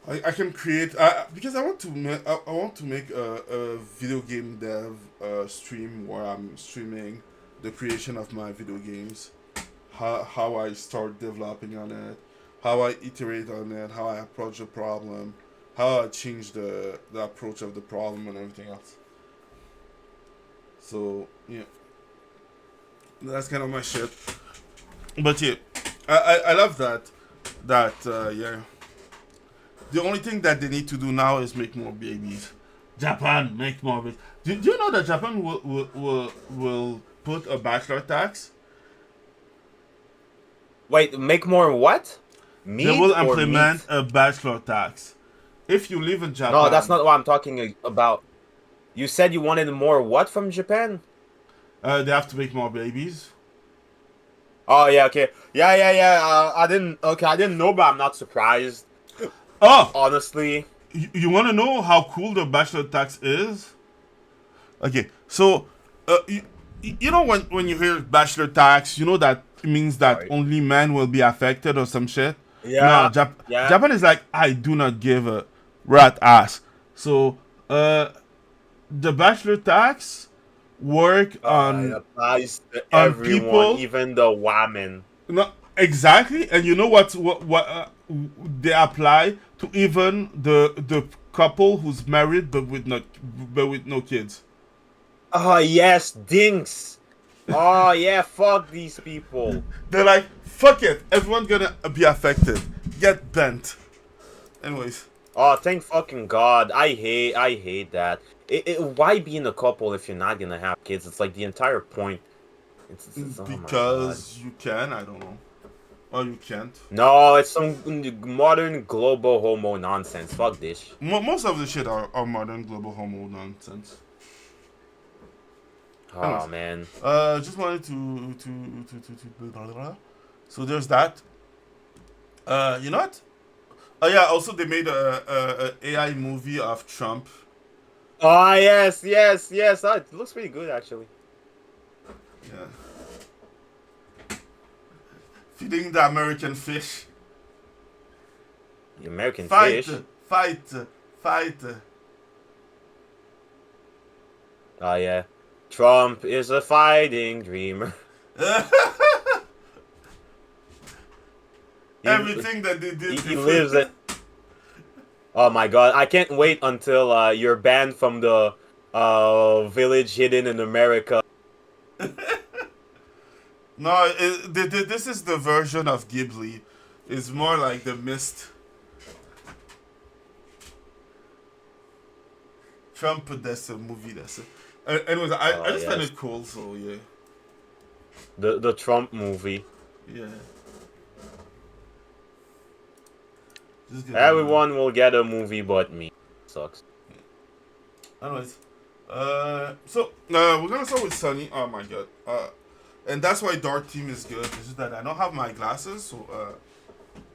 I can create because I want to make a video game dev stream where I'm streaming the creation of my video games, how I start developing on it, how I iterate on it, how I approach the problem, how I change the approach of the problem and everything else. So yeah, that's kind of my shit. But yeah, I love that yeah. The only thing that they need to do now is make more babies. Japan, make more babies. Do you know that Japan will put a bachelor tax? Wait, make more what? Meat They will or implement meat? a bachelor tax. If you live in Japan, No, that's not what I'm talking about. You said you wanted more what from Japan? they have to make more babies. Oh yeah, okay, yeah. I didn't know, but I'm not surprised. Oh, Honestly, you want to know how cool the bachelor tax is? Okay, so you know when you hear bachelor tax, you know that it means that Right. only men will be affected or some shit. Yeah, No, yeah. Japan is like, I do not give a rat ass. So the bachelor tax work it on applies to on everyone, people- even the women. no exactly, and you know what they apply to even the couple who's married but with no kids. Oh yes, dinks. Oh yeah, fuck these people. They're like, fuck it, everyone's gonna be affected. Get bent. Anyways. Oh, thank fucking God. I hate that. Why be in a couple if you're not gonna have kids? It's like the entire point. Oh my God. Because you can, I don't know. Or you can't. No, it's some modern global homo nonsense. Fuck this. Most of the shit are modern global homo nonsense. Oh Anyways, man. just wanted to blah, blah, blah. So there's that. You know what? Oh yeah, also they made a AI movie of Trump. Oh yes, yes, yes. Oh, it looks pretty good actually. Yeah. Feeding the American fish. The American Fight, fish. fight, fight. Oh yeah. Trump is a fighting dreamer. Everything that they did. He lives it. Oh my God! I can't wait until you're banned from the village hidden in America. No, this is the version of Ghibli. It's more like the mist. Trump, that's a movie. That's it. Anyways, I just find yes. it cool. So yeah, The Trump movie. yeah. Just get Everyone will get a movie but me. Sucks. Anyways, so we're gonna start with Sony. Oh my God. And that's why Dark Team is good. It's just that I don't have my glasses, so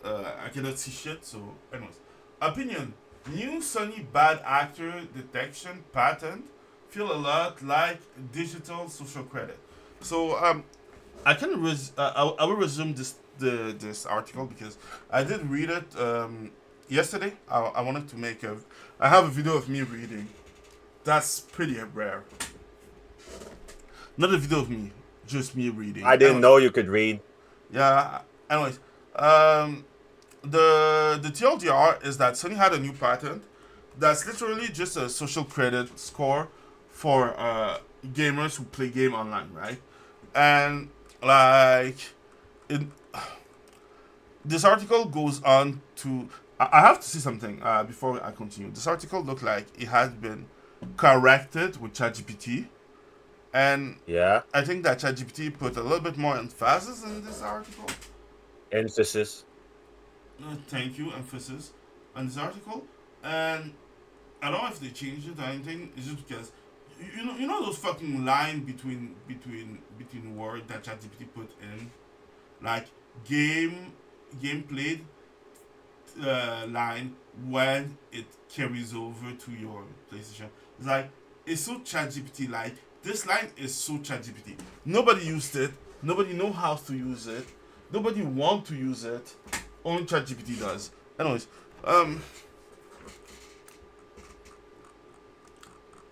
I cannot see shit. So, anyways, opinion: new Sony bad actor detection patent feel a lot like digital social credit. So, I can I will resume this article because I did read it yesterday. I wanted to make a. I have a video of me reading. That's pretty rare. Not a video of me, just me reading. I didn't know you could read. Yeah. Anyways, the TLDR is that Sony had a new patent that's literally just a social credit score for gamers who play game online, right? And like, this article goes on to. I have to say something before I continue. This article looked like it had been corrected with ChatGPT. And Yeah. I think that ChatGPT put a little bit more emphasis in this article. Emphasis. Thank you, emphasis on this article. And I don't know if they changed it or anything. It's just because you know those fucking line between word that ChatGPT put in, like game played line when it carries over to your PlayStation. It's like it's so ChatGPT like. This line is so ChatGPT. Nobody used it. Nobody know how to use it. Nobody want to use it. Only ChatGPT does. Anyways,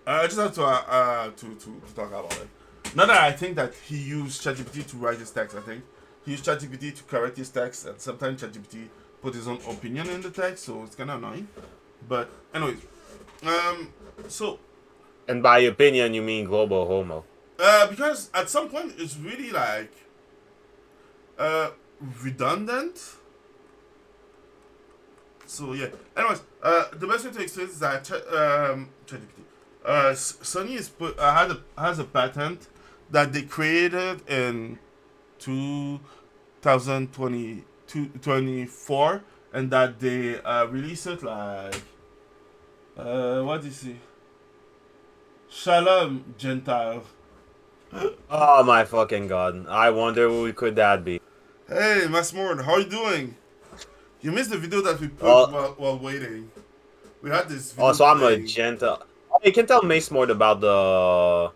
I just have to talk about it. Not that I think that he used ChatGPT to write his text. I think he used ChatGPT to correct his text, and sometimes ChatGPT put his own opinion in the text, so it's kind of annoying. But anyways, so. And by opinion, you mean global homo. Because at some point it's really like redundant. So yeah. Anyways, the best way to explain is that ChatGPT. Sony has a patent that they created in 2024, and that they released it like what do you see? Shalom, Gentile. Oh my fucking God. I wonder who could that be. Hey, Masmord, how you doing? You missed the video that we put while waiting. We had this video. Oh, so I'm a playing. Gentile. Oh, you can tell Mace more about the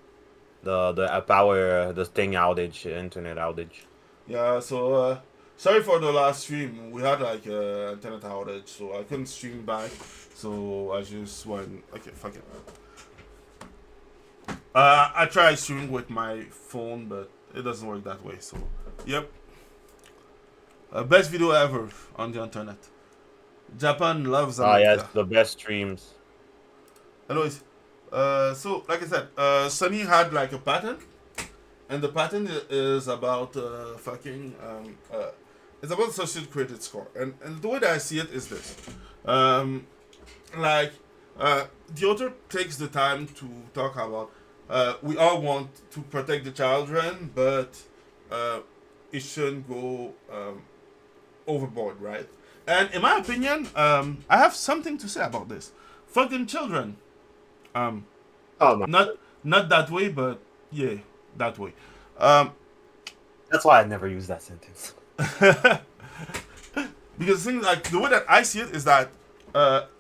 power, the thing outage, internet outage. Yeah, so sorry for the last stream. We had like internet outage, so I couldn't stream back. So I just went. Okay, fuck it. I tried streaming with my phone, but it doesn't work that way. So, yep. Best video ever on the internet. Japan loves America. Ah, yes, the best streams. Anyways, so like I said, Sony had like a patent and the patent is about it's about social credit score, and the way that I see it is this, like the author takes the time to talk about we all want to protect the children, but it shouldn't go overboard, right? And in my opinion, I have something to say about this. Fuck them children. Oh no. Not that way, but yeah, that way. Um, That's why I never use that sentence. because the thing, like the way that I see it is that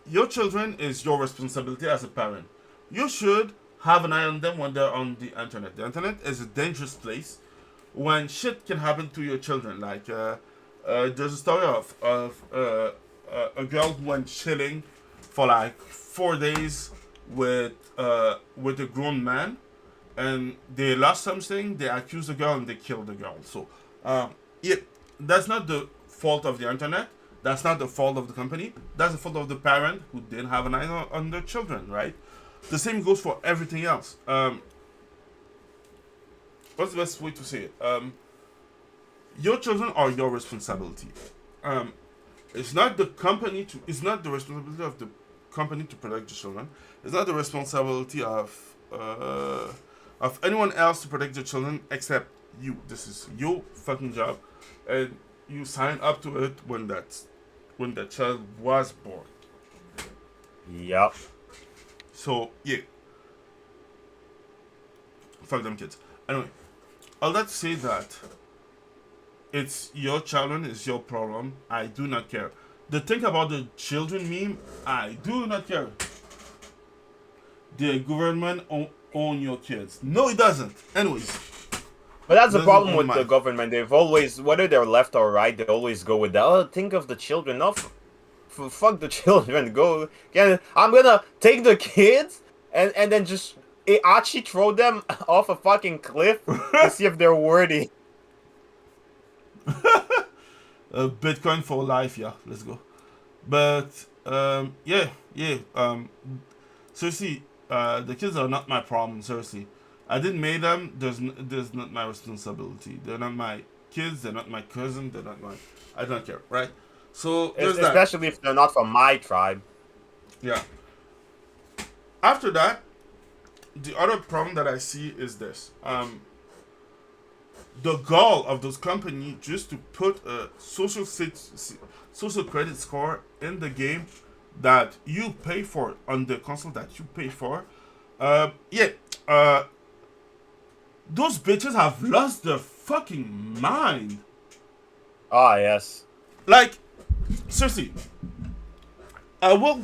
your children is your responsibility as a parent. You should have an eye on them when they're on the internet. The internet is a dangerous place when shit can happen to your children. Like there's a story of a girl who went chilling for like 4 days with a grown man, and they lost something. They accused the girl and they killed the girl. So yeah, that's not the fault of the internet. That's not the fault of the company. That's the fault of the parent who didn't have an eye on their children, right? The same goes for everything else. What's the best way to say it? Your children are your responsibility. It's not the company to. It's not the responsibility of the company to protect the children. It's not the responsibility of anyone else to protect the children except you. This is your fucking job, and you sign up to it when that child was born. Yep. So yeah, fuck them kids. Anyway, all that to say that it's your children, it's your problem. I do not care. The thing about the children meme, I do not care. The government own your kids. No, it doesn't. Anyways. But that's the Doesn't problem own with mine. the government. They've always, whether they're left or right, they always go with that. Oh, think of the children. No, fuck the children. Go. Yeah, I'm gonna take the kids and then just actually throw them off a fucking cliff to see if they're worthy. Bitcoin for life, yeah. Let's go. But yeah. Seriously, the kids are not my problem. Seriously, I didn't make them. There's not my responsibility. They're not my kids. They're not my cousin. They're not my. I don't care, right? So there's that. Especially if they're not from my tribe. Yeah. After that, the other problem that I see is this. The goal of those companies just to put a social credit score in the game that you pay for on the console that you pay for. Those bitches have lost their fucking mind. Ah, yes. Like, seriously, I will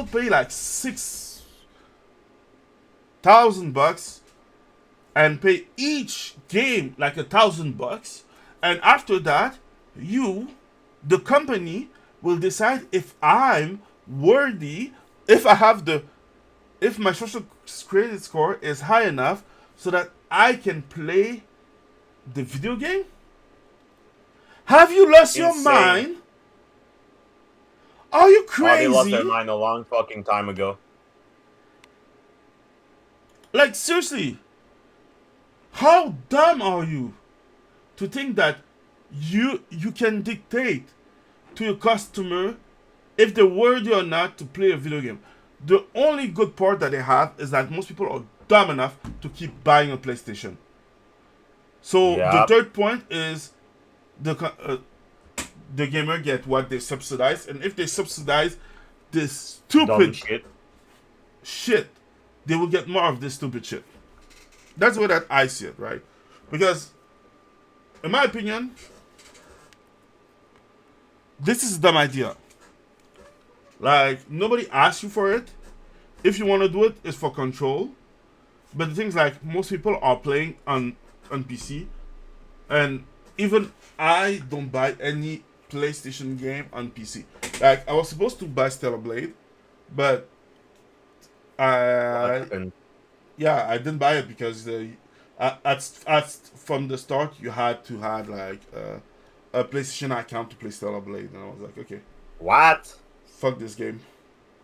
pay like $6,000 and pay each game like $1,000, and after that, the company, will decide if I'm worthy, if my social credit score is high enough so that I can play the video game. Have you lost your Insane. mind? Are you Oh, crazy? they lost their mind a long fucking time ago. Like, seriously, how dumb are you to think that you can dictate to your customer if they're worthy or not to play a video game? The only good part that they have is that most people are dumb enough to keep buying a PlayStation. So the Yep. third point is the gamer get what they subsidize, and if they subsidize this Dumb stupid shit. shit, they will get more of this stupid shit. That's the way that I see it, right? Because, in my opinion, this is a dumb idea. Like, nobody asks you for it. If you want to do it, it's for control. But the things like, most people are playing on PC. And even I don't buy any PlayStation game on PC. Like, I was supposed to buy Stellar Blade, but I didn't buy it because from the start you had to have like a PlayStation account to play Stellar Blade, and I was like, okay, What? fuck this game.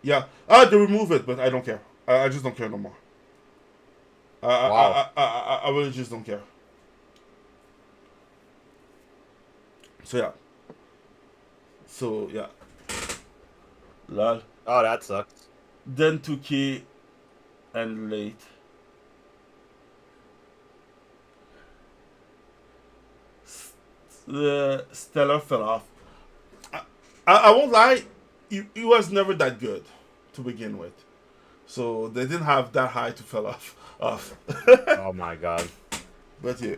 Yeah, they remove it, but I don't care. I just don't care no more. Wow. I really just don't care. So yeah. So yeah. Lol. Oh, that sucks. Then 2K and late. The Stellar fell off. I won't lie, it was never that good to begin with. So they didn't have that high to fell off. Oh my god. But yeah.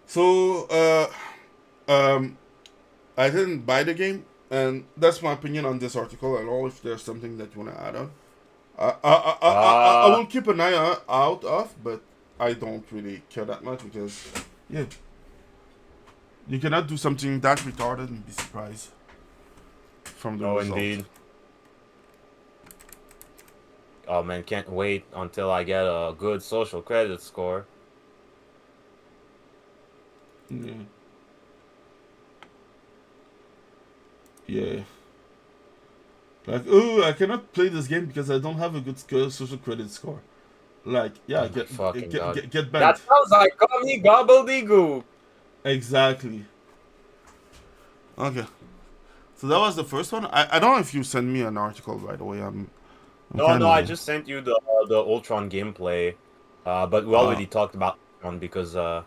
So I didn't buy the game, and that's my opinion on this article. I don't know if there's something that you want to add on. I will keep an eye out of, but I don't really care that much because, yeah, you cannot do something that retarded and be surprised from the Oh, result. indeed. Oh man, can't wait until I get a good social credit score. Yeah. Yeah. Like, oh, I cannot play this game because I don't have a good social credit score. Like, yeah, Oh my fucking God. get That banned. sounds like commie gobbledygook. Exactly. Okay. So that was the first one. I don't know if you sent me an article, by the way. I'm No, kinda, I just sent you the Ultron gameplay, but we already talked about one because I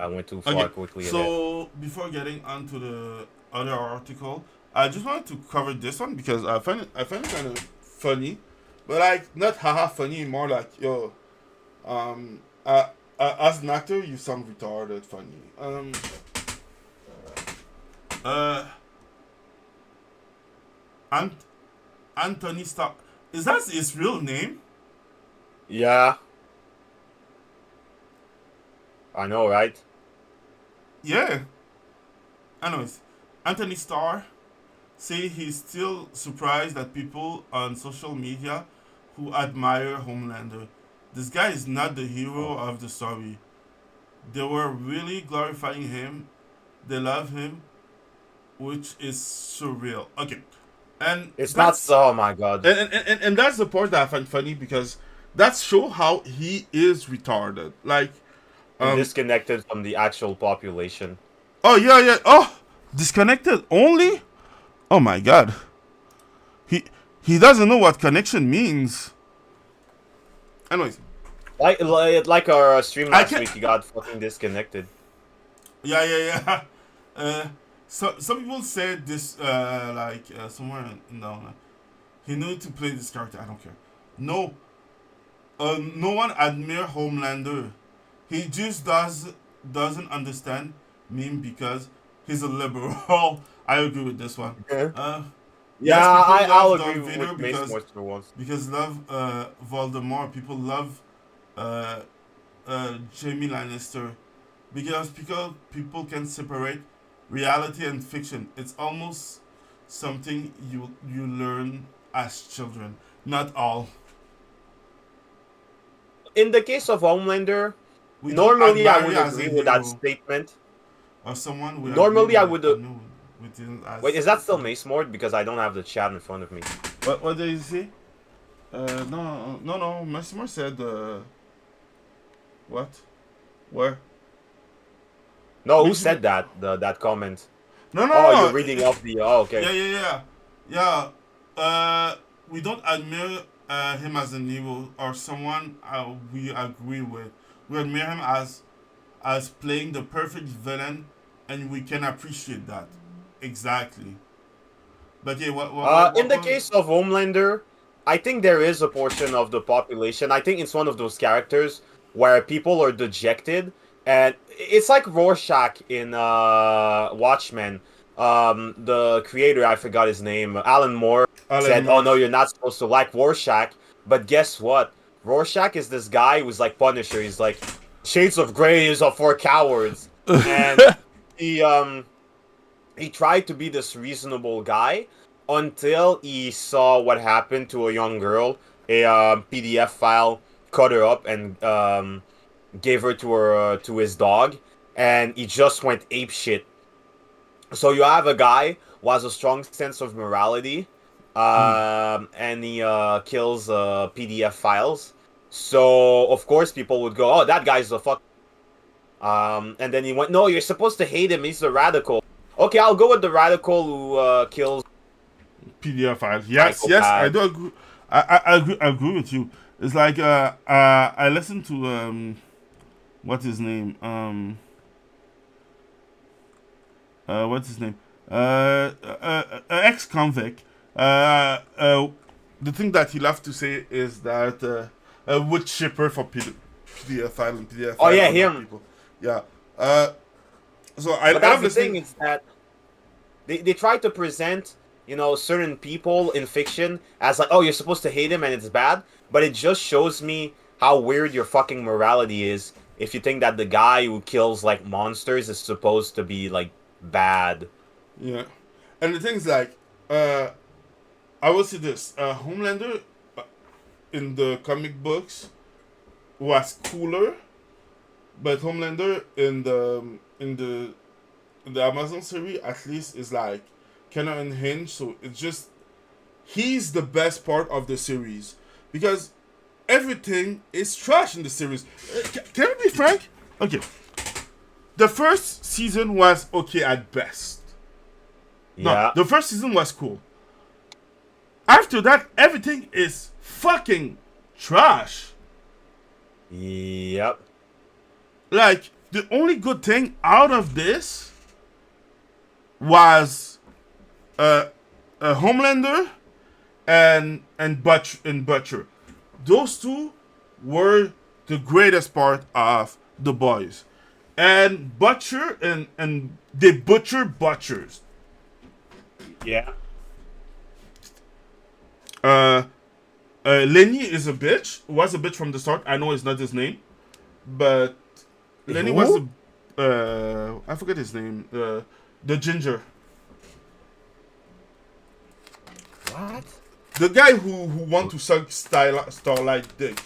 went too far quickly. So before getting onto the other article, I just wanted to cover this one because I find it kind of funny, but like not haha funny, more like yo, as an actor you sound retarded funny. Anthony Starr, is that his real name? Yeah. I know, right? Yeah. Anyways, Anthony Starr say he's still surprised at people on social media who admire Homelander. This guy is not the hero of the story. They were really glorifying him. They love him, which is surreal. Okay. And It's not so. Oh my god. and that's the part that I find funny because that show how he is retarded. Like Disconnected from the actual population. oh yeah. Oh, disconnected only? Oh my god. He doesn't know what connection means. Anyways. Like our stream I last can't- week, he got fucking disconnected. Yeah. So some people said this somewhere down. He knew to play this character. I don't care. No. No one admire Homelander. He just doesn't understand meme because he's a liberal. I agree with this one. Yeah, Yes, people I'll love agree Darth Vader with Mace more for once. because love Voldemort. People love Jamie Lannister because people can separate reality and fiction. It's almost something you learn as children. Not all. In the case of Homelander, We don't normally I admire would you as agree a with that hero statement. or someone. We Normally, agree I with, would, no, we didn't as- Wait, is that still Mace Mord? Because I don't have the chat in front of me. What did you say? No. Massimo said what? Where? No, who Mace said that? That comment. No. Oh, you're reading off the. Oh, okay. Yeah. We don't admire him as an hero or someone we agree with. We admire him as playing the perfect villain, and we can appreciate that. Exactly. But yeah, In the case of Homelander, I think there is a portion of the population. I think it's one of those characters where people are dejected, and it's like Rorschach in Watchmen. The creator, I forgot his name, Alan Moore, said, "Oh no, you're not supposed to like Rorschach." But guess what? Rorschach is this guy who's like Punisher. He's like, Shades of Grey is for cowards, and he tried to be this reasonable guy until he saw what happened to a young girl. A PDF file cut her up and gave her to his dog, and he just went ape shit. So you have a guy who has a strong sense of morality, and he kills PDF files. So of course people would go, "Oh, that guy's a fuck." And then he went, no, you're supposed to hate him. He's a radical. Okay, I'll go with the radical who kills PDF files. Yes, yes, I do agree. I agree with you. It's like I listened to what's his name? What's his name? Ex-convict. The thing that he loved to say is that a wood chipper for PDF file and PDF. Oh yeah, him. People. Yeah. So but that's the thing is that they try to present, you know, certain people in fiction as like, oh, you're supposed to hate him and it's bad, but it just shows me how weird your fucking morality is if you think that the guy who kills like monsters is supposed to be like bad. Yeah, and the thing is like, I will say this: Homelander in the comic books was cooler, but Homelander in the Amazon series at least is like kind of unhinged. So it's just he's the best part of the series because everything is trash in the series. Can I be frank? Okay, the first season was okay at best. Yeah. No, the first season was cool. After that, everything is fucking trash. Yep. Like, the only good thing out of this was a Homelander and Butcher. Those two were the greatest part of The Boys. And Butcher and they butcher butchers. Yeah. Lenny is a bitch. Was a bitch from the start. I know it's not his name, but Lenny was a. I forget his name. The ginger. What? The guy who want to suck Starlight dick.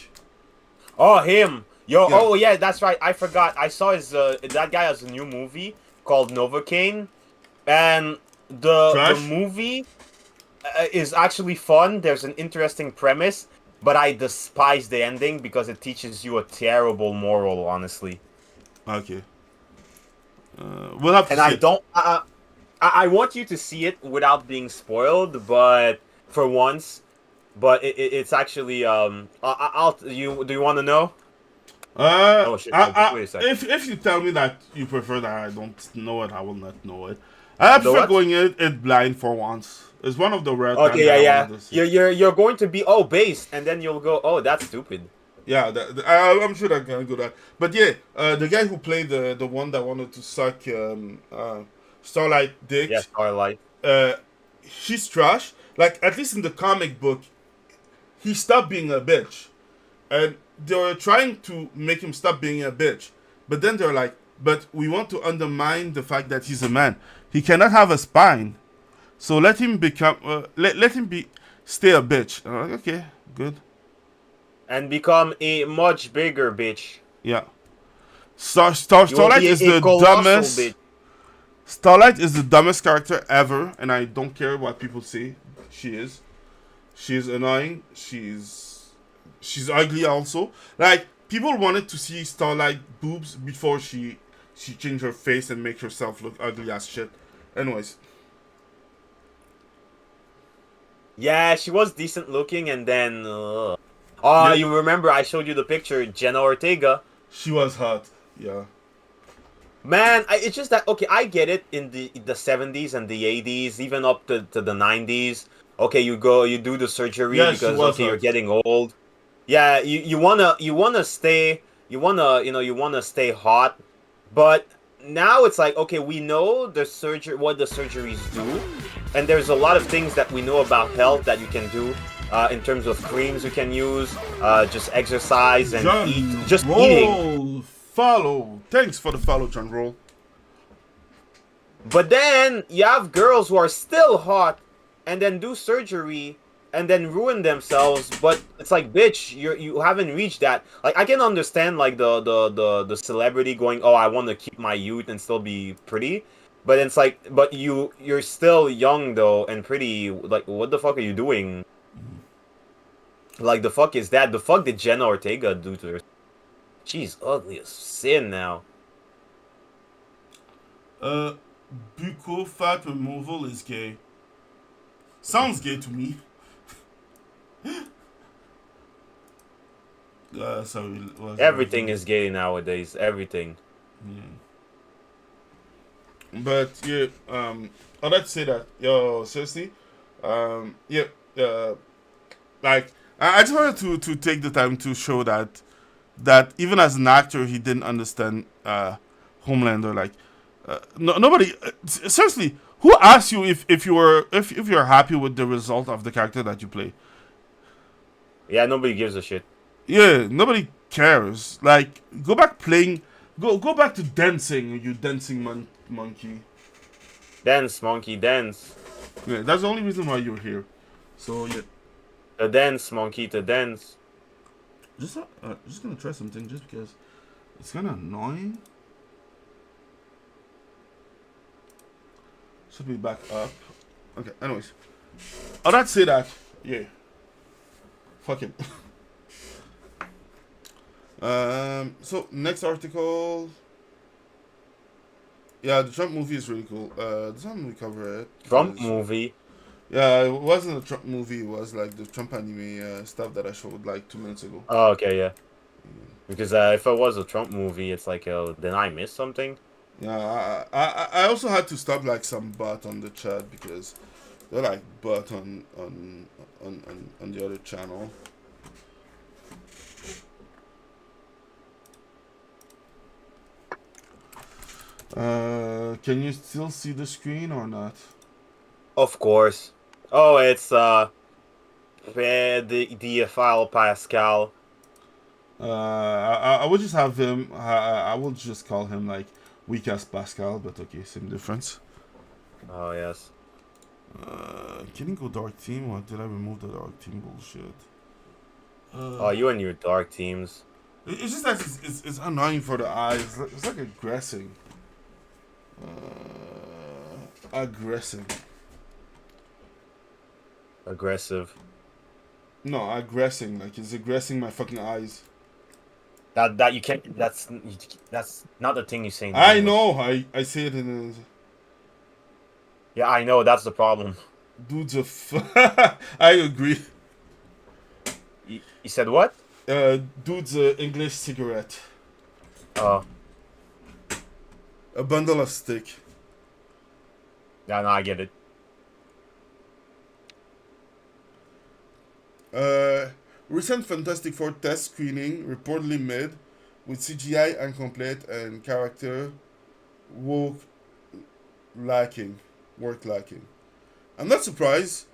Oh, him. Yo. Yeah. Oh yeah, that's right. I forgot. I saw his that guy has a new movie called Novocaine, and the movie is actually fun. There's an interesting premise, but I despise the ending because it teaches you a terrible moral, honestly. Okay. We'll have to and see I it. don't. I want you to see it without being spoiled, but for once, but it's actually do you want to know? Oh shit! Wait a second. If you tell me that you prefer that I don't know it, I will not know it. I prefer going in blind for once. It's one of the rare times. Okay, yeah. You're going to be based, and then you'll go, oh, that's stupid. Yeah, I'm sure I can do that. But yeah, the guy who played the one that wanted to suck Starlight dick. Yeah, Starlight. He's trash. Like, at least in the comic book, he stopped being a bitch, and they were trying to make him stop being a bitch. But then they're like, but we want to undermine the fact that he's a man. He cannot have a spine. So let him become, let him stay a bitch. I'm like, okay, good. And become a much bigger bitch. Yeah. Starlight is the dumbest. Bitch. Starlight is the dumbest character ever, and I don't care what people say. She is. She's annoying. She's ugly also. Like, people wanted to see Starlight boobs before she changed her face and make herself look ugly as shit. Anyways. Yeah, she was decent looking, and then yeah. You remember I showed you the picture, Jenna Ortega. She was hot. Yeah. Man, it's just that, okay, I get it in the 70s and the 80s, even up to the 90s. Okay, you do the surgery because okay, you're getting old. Yeah, you wanna stay hot, but now it's like, okay, we know what the surgeries do, and there's a lot of things that we know about health that you can do in terms of creams you can use, just exercise and eat, just eating. Follow. Thanks for the follow, John Roll. But then you have girls who are still hot and then do surgery and then ruin themselves. But it's like, bitch, you haven't reached that. Like, I can understand like the celebrity going, oh, I want to keep my youth and still be pretty. But it's like, but you're still young though and pretty. Like, what the fuck are you doing? Like, the fuck is that? The fuck did Jenna Ortega do to her? She's ugly as sin now. Buccal fat removal is gay. Sounds gay to me. Sorry. Everything is gay nowadays. Everything. But yeah, I'd like to say that, yo, seriously, yeah, like I just wanted to take the time to show that even as an actor, he didn't understand Homelander. Like, nobody, seriously, who asked you if you're happy with the result of the character that you play? Yeah, nobody gives a shit. Yeah, nobody cares. Like, go back playing. Go back to dancing, you dancing monkey. Dance, monkey, dance. Yeah, that's the only reason why you're here. So yeah, The dance, monkey, the dance. just gonna try something just because it's kind of annoying. Should be back up. Okay. Anyways, I'd like to say that. Yeah. Fuck it. So next article. Yeah, the Trump movie is really cool. Does that movie cover it? Trump movie. Yeah, it wasn't a Trump movie. It was like the Trump anime stuff that I showed like 2 minutes ago. Oh, okay, yeah. Because if it was a Trump movie, it's like, did I miss something? Yeah, I also had to stop like some bot on the chat because they're like bot on the other channel. Can you still see the screen or not? Of course. Oh, it's the file Pascal. I would just have him. I will just call him like weak as Pascal, but okay, same difference. Oh yes. Can you go dark team? Or did I remove the dark team bullshit? Oh, you and your dark teams. It's just that it's annoying for the eyes. It's like aggressing. Aggressing. Aggressive. No, aggressing. Like it's aggressing my fucking eyes. That you can't. That's not the thing you say. I know. I say it in. Yeah, I know. That's the problem. Dude's I agree. You said what? Dude's a English cigarette. Oh. A bundle of stick. Yeah, no, I get it. Recent Fantastic Four test screening reportedly mid, with CGI incomplete and character work lacking. I'm not surprised.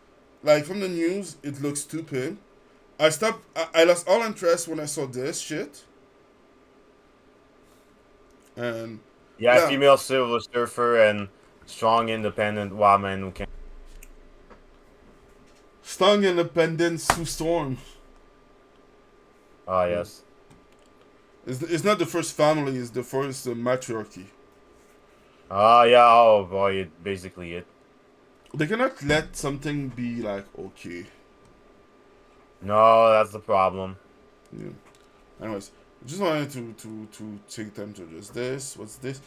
Like from the news, it looks stupid. I lost all interest when I saw this shit. And yeah, female Silver Surfer and strong independent woman who can. Strong independence Sue Storm. Oh yes. It's not the first family. It's the first matriarchy. Oh yeah. Oh boy, it basically it. They cannot let something be like okay. No, that's the problem. Yeah. Anyways, just wanted to take time to address this. What's this?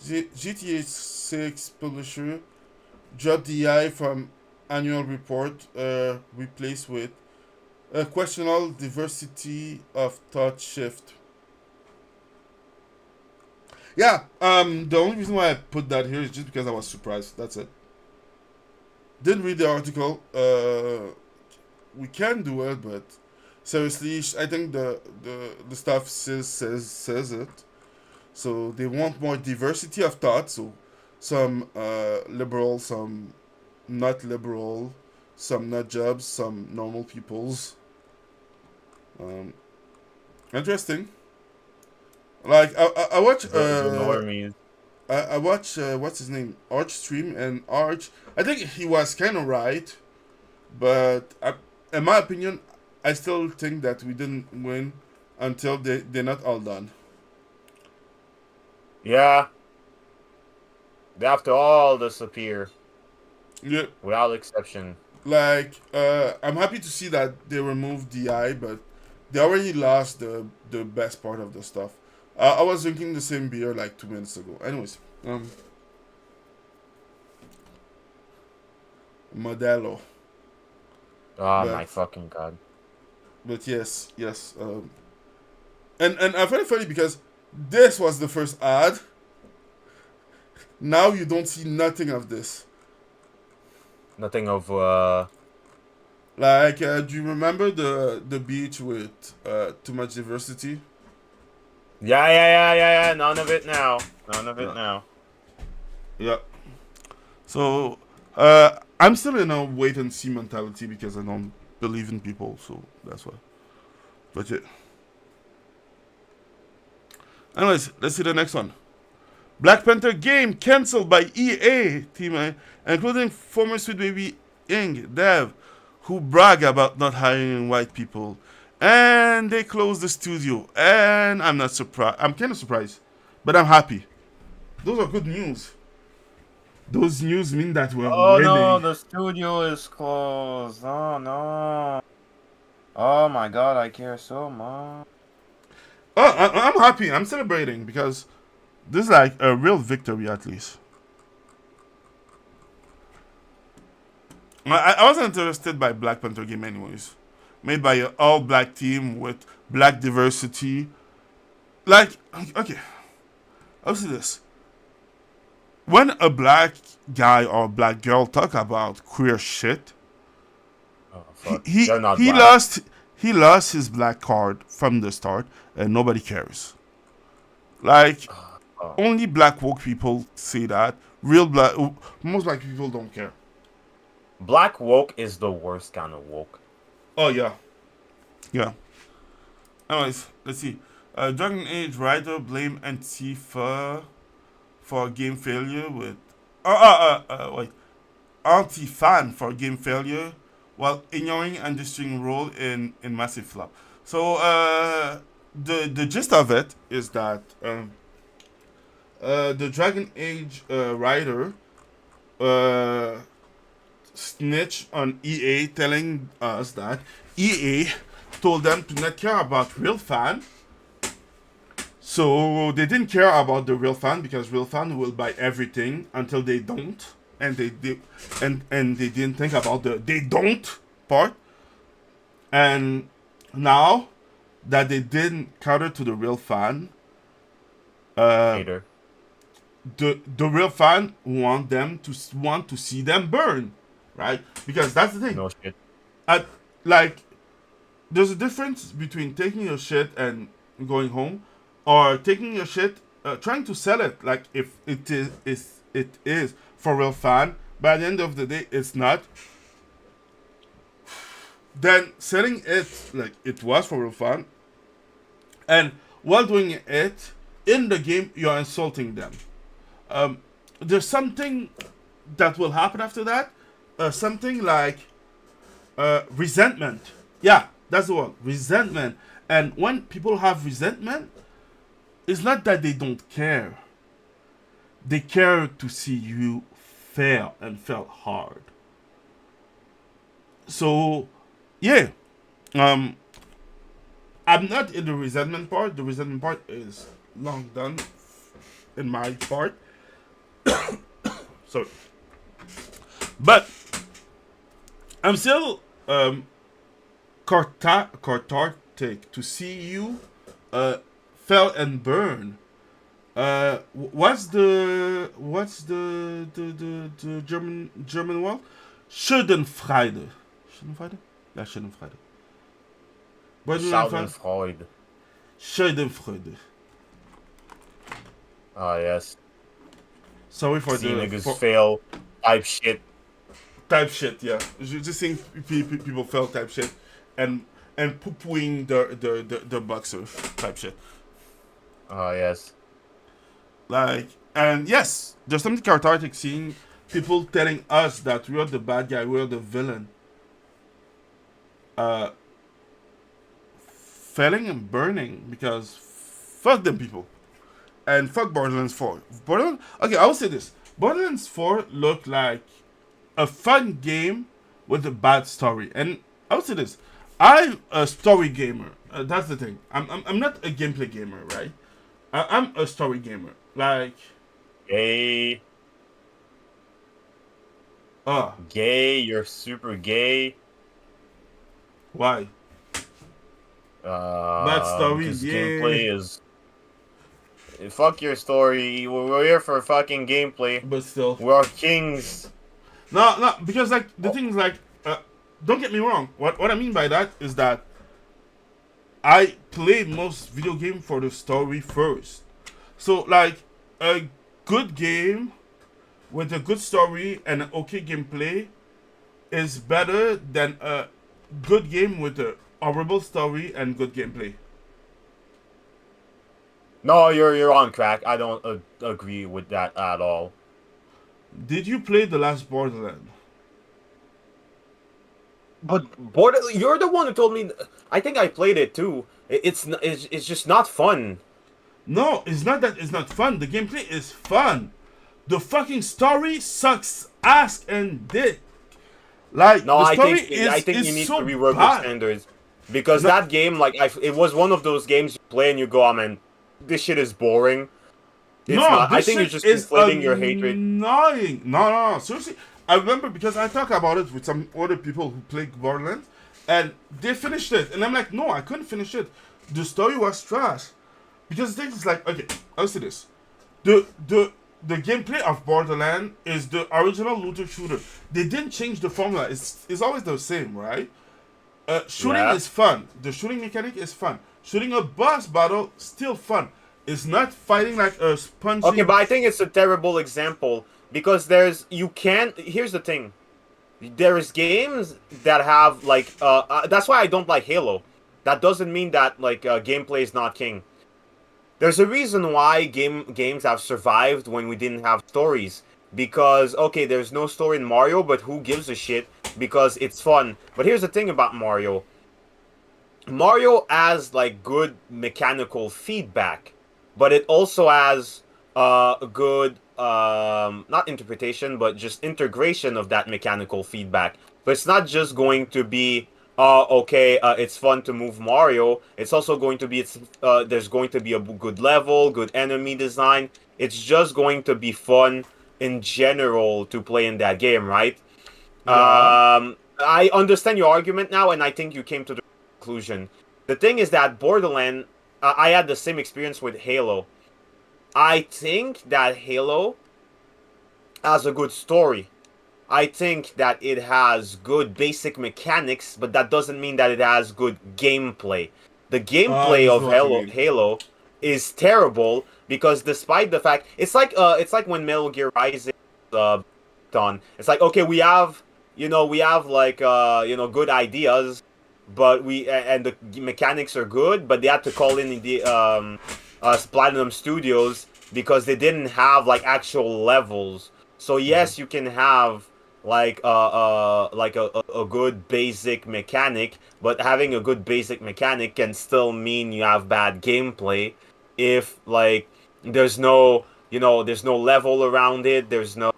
GTA 6 publisher dropped the eye from annual report, replaced with a questionable diversity of thought shift. Yeah, the only reason why I put that here is just because I was surprised. That's it. Didn't read the article. We can do it, but seriously, I think the stuff says it. So they want more diversity of thought. So some liberal, some not liberal, some nut jobs, some normal peoples. Interesting. Like I watch The normies. I watch what's his name, Arch stream, and Arch, I think he was kind of right, but in my opinion, I still think that we didn't win until they're not all done. Yeah. They have to all disappear. Yeah. Without exception. Like, I'm happy to see that they removed DI, but they already lost the best part of the stuff. I was drinking the same beer like 2 minutes ago. Anyways, Modelo. Oh But my fucking god. yes. And I find it funny because this was the first ad. Now you don't see nothing of this. Nothing of Like, do you remember the beach with too much diversity? yeah. None of it now. None of it Yeah. now. Yeah. So, I'm still in a wait and see mentality because I don't believe in people, so that's why. But yeah. Anyways, let's see the next one. Black Panther game cancelled by EA team, including former Sweet Baby Inc. dev who brag about not hiring white people. And they closed the studio. And I'm not surprised. I'm kind of surprised. But I'm happy. Those are good news. Those news mean that we're Oh no, winning. the studio is closed. Oh no. Oh my god, I care so much. Oh, I'm happy. I'm celebrating because this is like a real victory at least. I wasn't interested by Black Panther game anyways. Made by an all-black team with black diversity. Like, okay, I'll see this. When a black guy or black girl talk about queer shit, Oh fuck. he They're not he black. lost his black card from the start, and nobody cares. Like, Oh. only black woke people say that. Most black people don't care. Black woke is the worst kind of woke. Oh yeah. Anyways, let's see. Dragon Age writer blame Antifa for game failure with. Wait. Anti-fan for game failure while ignoring industry role in massive flop. So the gist of it is that the Dragon Age writer snitch on EA, telling us that EA told them to not care about real fan. So they didn't care about the real fan because real fan will buy everything until they don't, and they didn't think about the they don't part. And now that they didn't cater to the real fan, Hater. the real fan want to see them burn, right? Because that's the thing. No shit. Like, there's a difference between taking your shit and going home, or taking your shit, trying to sell it like if it is for real fan, but at the end of the day it's not. Then selling it like it was for real fan, and while doing it in the game, you're insulting them. There's something that will happen after that. Something like resentment. Yeah, that's the word. Resentment. And when people have resentment, it's not that they don't care. They care to see you fail and fail hard. So, yeah. I'm not in the resentment part. The resentment part is long done in my part. Sorry. But I'm still cathartic to see you fail and burn. What's the German word? Schadenfreude. Schadenfreude? Ja, Schadenfreude. Schadenfreude. Schadenfreude. Ah yes. Sorry for See the niggas fail. Type shit. type shit. Yeah, just seeing people fail type shit, and poo-pooing the boxer type shit. Ah yes. Like, and yes, there's something cathartic seeing people telling us that we're the bad guy, we're the villain. Failing and burning because fuck them people. And fuck Borderlands 4. Okay, I will say this. Borderlands 4 looked like a fun game with a bad story. And I will say this. I'm a story gamer. That's the thing. I'm not a gameplay gamer, right? I'm a story gamer. Like, Hey. Ah, Gay, you're super gay. why? Bad stories, Because yeah. gameplay is. Fuck your story. We're here for fucking gameplay. But still. We're kings. No, no, because like the Oh, thing is like, don't get me wrong. What I mean by that is that I play most video game for the story first. So like a good game with a good story and an okay gameplay is better than a good game with a horrible story and good gameplay. no, you're on crack. I don't agree with that at all. Did you play the last Borderland? But you're the one who told me. I think I played it too. It's just not fun. No, it's not that it's not fun. The gameplay is fun. The fucking story sucks ass and dick. Like No, the I story think is you need so to rework your bad. standards because No, that game, like, it was one of those games you play and you go, "Oh man, this shit is boring." It's no, not. I this think you're shit just is inflating your hatred. annoying. No, no, no, seriously. I remember because I talked about it with some other people who played Borderlands, and they finished it, and I'm like, no, I couldn't finish it. The story was trash. Because the thing is like, okay, I'll say this. The gameplay of Borderlands is the original looter shooter. They didn't change the formula. It's always the same, right? Shooting Yeah. is fun. The shooting mechanic is fun. Shooting a boss battle still fun. It's not fighting like a spongy. Okay, but I think it's a terrible example because you can't. Here's the thing. There's games that have like that's why I don't like Halo. That doesn't mean that like gameplay is not king. There's a reason why games have survived when we didn't have stories. Because okay, there's no story in Mario, but who gives a shit? Because it's fun. But here's the thing about Mario. Mario has like good mechanical feedback, but it also has good not interpretation, but just integration of that mechanical feedback. But it's not just going to be okay, it's fun to move Mario. It's also going to be there's going to be a good level, good enemy design. It's just going to be fun in general to play in that game, right? Yeah. I understand your argument now, and I think you came to the conclusion. The thing is that Borderland, I had the same experience with Halo. I think that Halo has a good story. I think that it has good basic mechanics, but that doesn't mean that it has good gameplay. The I gameplay understand of what you mean. Halo is terrible because despite the fact it's like when Metal Gear Rising done. It's like okay, we have like good ideas, but and the mechanics are good, but they had to call in the Platinum Studios because they didn't have like actual levels. So yes, you can have like a good basic mechanic, but having a good basic mechanic can still mean you have bad gameplay if like there's no level around it, there's no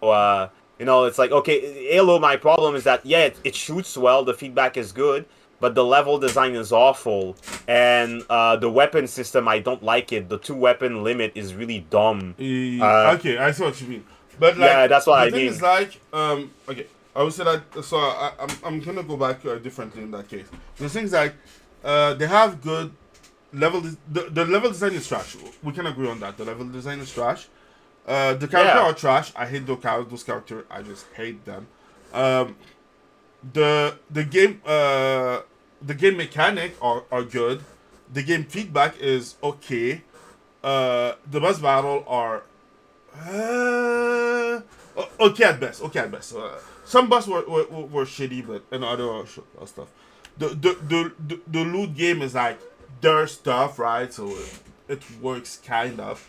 it's like okay, Halo, my problem is that yeah, it shoots well, the feedback is good, but the level design is awful, and the weapon system, I don't like it. The 2 weapon limit is really dumb. Okay, I see what you mean. But like Yeah, that's what the I thing is mean. like okay, I would say that so I'm gonna go back differently in that case. The things like they have good the level design is trash. We can agree on that. The level design is trash. The characters Yeah. are trash. I hate those characters. I just hate them. Um, the game mechanic are good. The game feedback is okay. The boss battle are okay at best. Okay at best. Some boss were shitty, but and other stuff. The loot game is like their stuff, right? So it works kind of.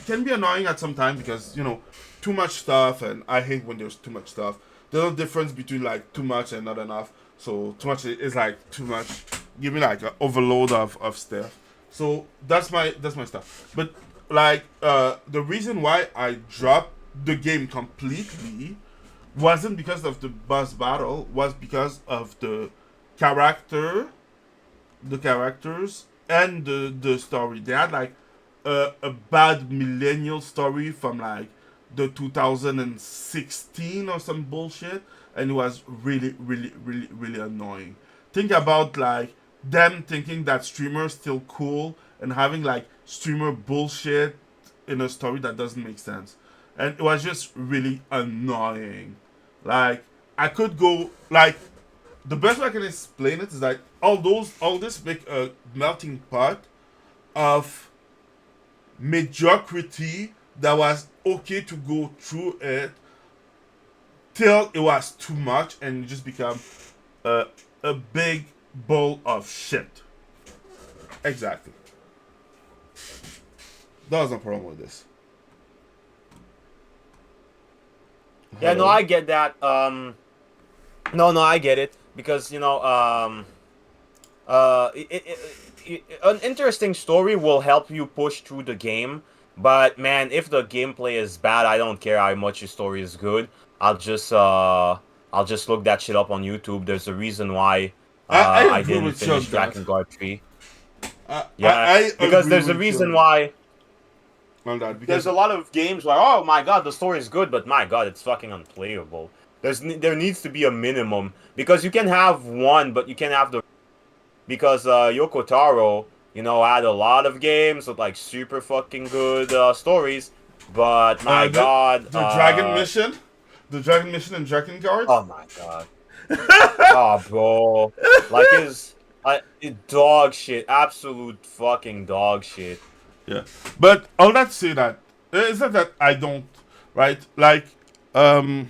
Can be annoying at some time because too much stuff, and I hate when there's too much stuff. There's no difference between like too much and not enough. So too much is like too much. Give me like an overload of stuff. So that's my stuff. But like the reason why I dropped the game completely wasn't because of the boss battle. Was because of the characters and the story. They had like a bad millennial story from like the 2016 or some bullshit, and it was really, really, really, really annoying. Think about like them thinking that streamer's still cool and having like streamer bullshit in a story that doesn't make sense, and it was just really annoying. Like I could go like the best way I can explain it is like all this make a melting pot of mediocrity that was okay to go through it till it was too much and it just become a big bowl of shit. Exactly. That was no problem with this. Yeah, no, Hello? I get that. No, I get it because an interesting story will help you push through the game. But man, if the gameplay is bad, I don't care how much your story is good. I'll just look that shit up on YouTube. There's a reason why I I agree didn't with you finish on that. Dragon Guard 3. I Yeah, because agree there's a with reason you why. on that because There's a lot of games where, oh my god, the story is good, but my god, it's fucking unplayable. There needs to be a minimum because you can have one, but you can have the because Yoko Taro, had a lot of games with like super fucking good stories, but my god, the the Dragon Mission and Dragon Guard. oh my god, oh bro, like dog shit, absolute fucking dog shit. Yeah, but all that to say that it's not that I don't, right? Like, yeah,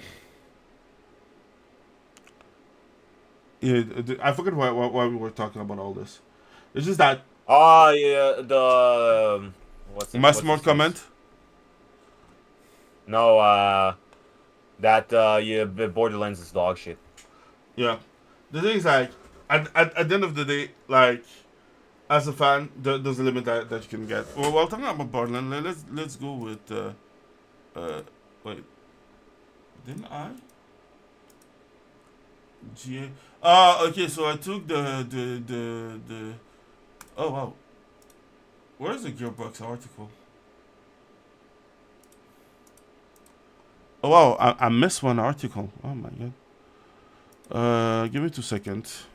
I forget why we were talking about all this. It's just that Oh yeah, the my what's small his name? comment. No, that yeah, Borderlands is dog shit. Yeah, the thing is like at the end of the day, like as a fan, there's a limit that you can get. Well, while talking about Borderlands, let's go with wait, didn't I? GA. Okay, so I took the oh wow. Where's the Gearbox article? Oh wow, I missed one article. Oh my god. Give me 2 seconds.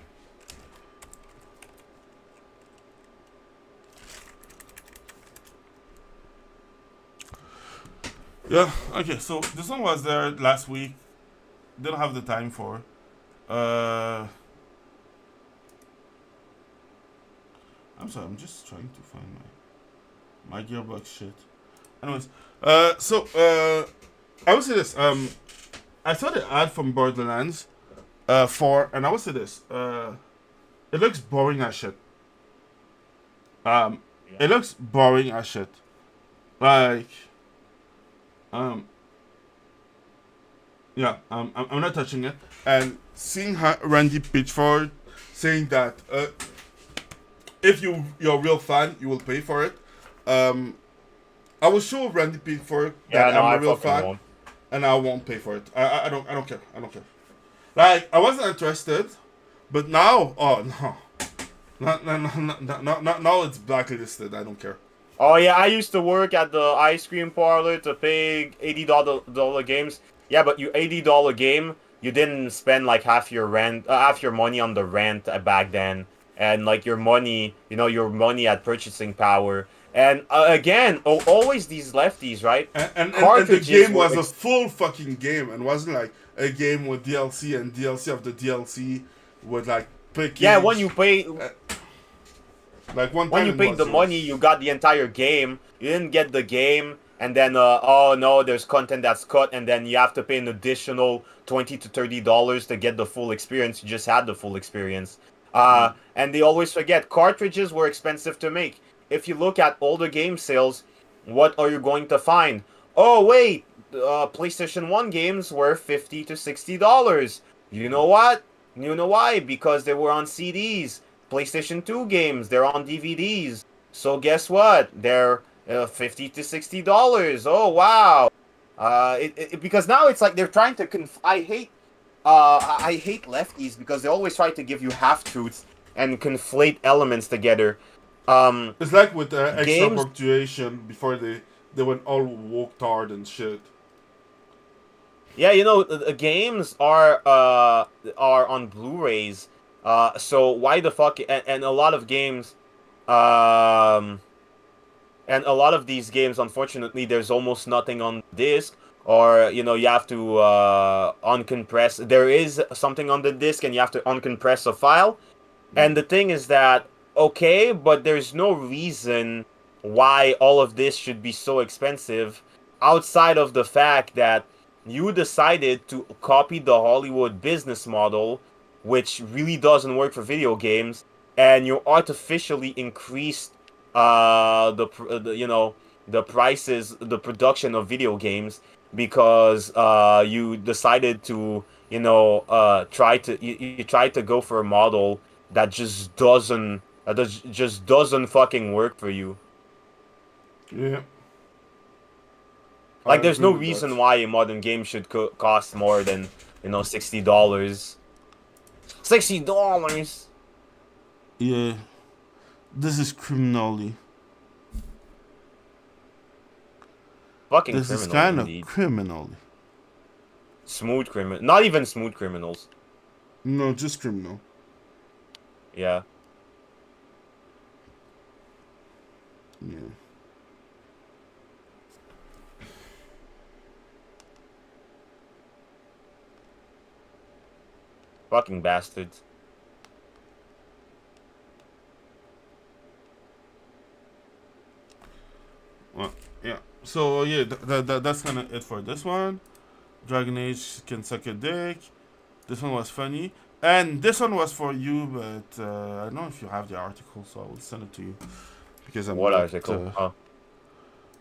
Yeah, okay, so this one was there last week. Didn't have the time for. I'm sorry, I'm just trying to find my Gearbox shit. Anyways, I would say this. I saw the ad from Borderlands, and I would say this. It looks boring as shit. It looks boring as shit. Like, yeah, I'm not touching it. And seeing Randy Pitchford saying that if you're a real fan, you will pay for it. I will show Randy Pitchford that I'm a real fan, won't. and I won't pay for it. I don't care. I don't care. Like I wasn't interested, but now, oh no. Now it's blacklisted. I don't care. Oh yeah, I used to work at the ice cream parlor to pay $80 games. Yeah, but you $80 game, you didn't spend like half your money on the rent back then, and like your money had purchasing power. And again, always these lefties, right? And the game was a full fucking game, and wasn't like a game with DLC and DLC of the DLC with like package. Yeah, when you pay. Like one time when you paid the money, you got the entire game. You didn't get the game, and then oh no, there's content that's cut, and then you have to pay an additional $20 to $30 to get the full experience. You just had the full experience. And they always forget cartridges were expensive to make. If you look at older game sales, what are you going to find? Oh wait, PlayStation 1 games were $50 to $60. You know what? You know why? Because they were on CDs. PlayStation 2 games, they're on DVDs. So guess what? They're $50 to $60. Oh wow! Because now it's like they're trying to I hate lefties because they always try to give you half truths and conflate elements together. It's like with extra games... punctuation before they went all woke hard and shit. Yeah, games are on Blu-rays. So why the fuck? And a lot of games, um, and a lot of these games, unfortunately, there's almost nothing on disc, or you have to uncompress. There is something on the disc, and you have to uncompress a file. And the thing is that, okay, but there's no reason why all of this should be so expensive outside of the fact that you decided to copy the Hollywood business model, which really doesn't work for video games, and you artificially increased the prices, the production of video games because you decided to you tried to go for a model that just doesn't fucking work for you. Yeah. I Like, there's agree no with reason that. why a modern game should cost more than $60. $60. Yeah. This is criminally. Fucking This is criminal kind of indeed. criminally. Smooth criminal. Not even smooth criminals. No, just criminal. Yeah. Yeah. Fucking bastards. Well, yeah. So yeah, that's kind of it for this one. Dragon Age can suck a dick. This one was funny, and this one was for you, but I don't know if you have the article, so I will send it to you because I'm What not. article? Oh.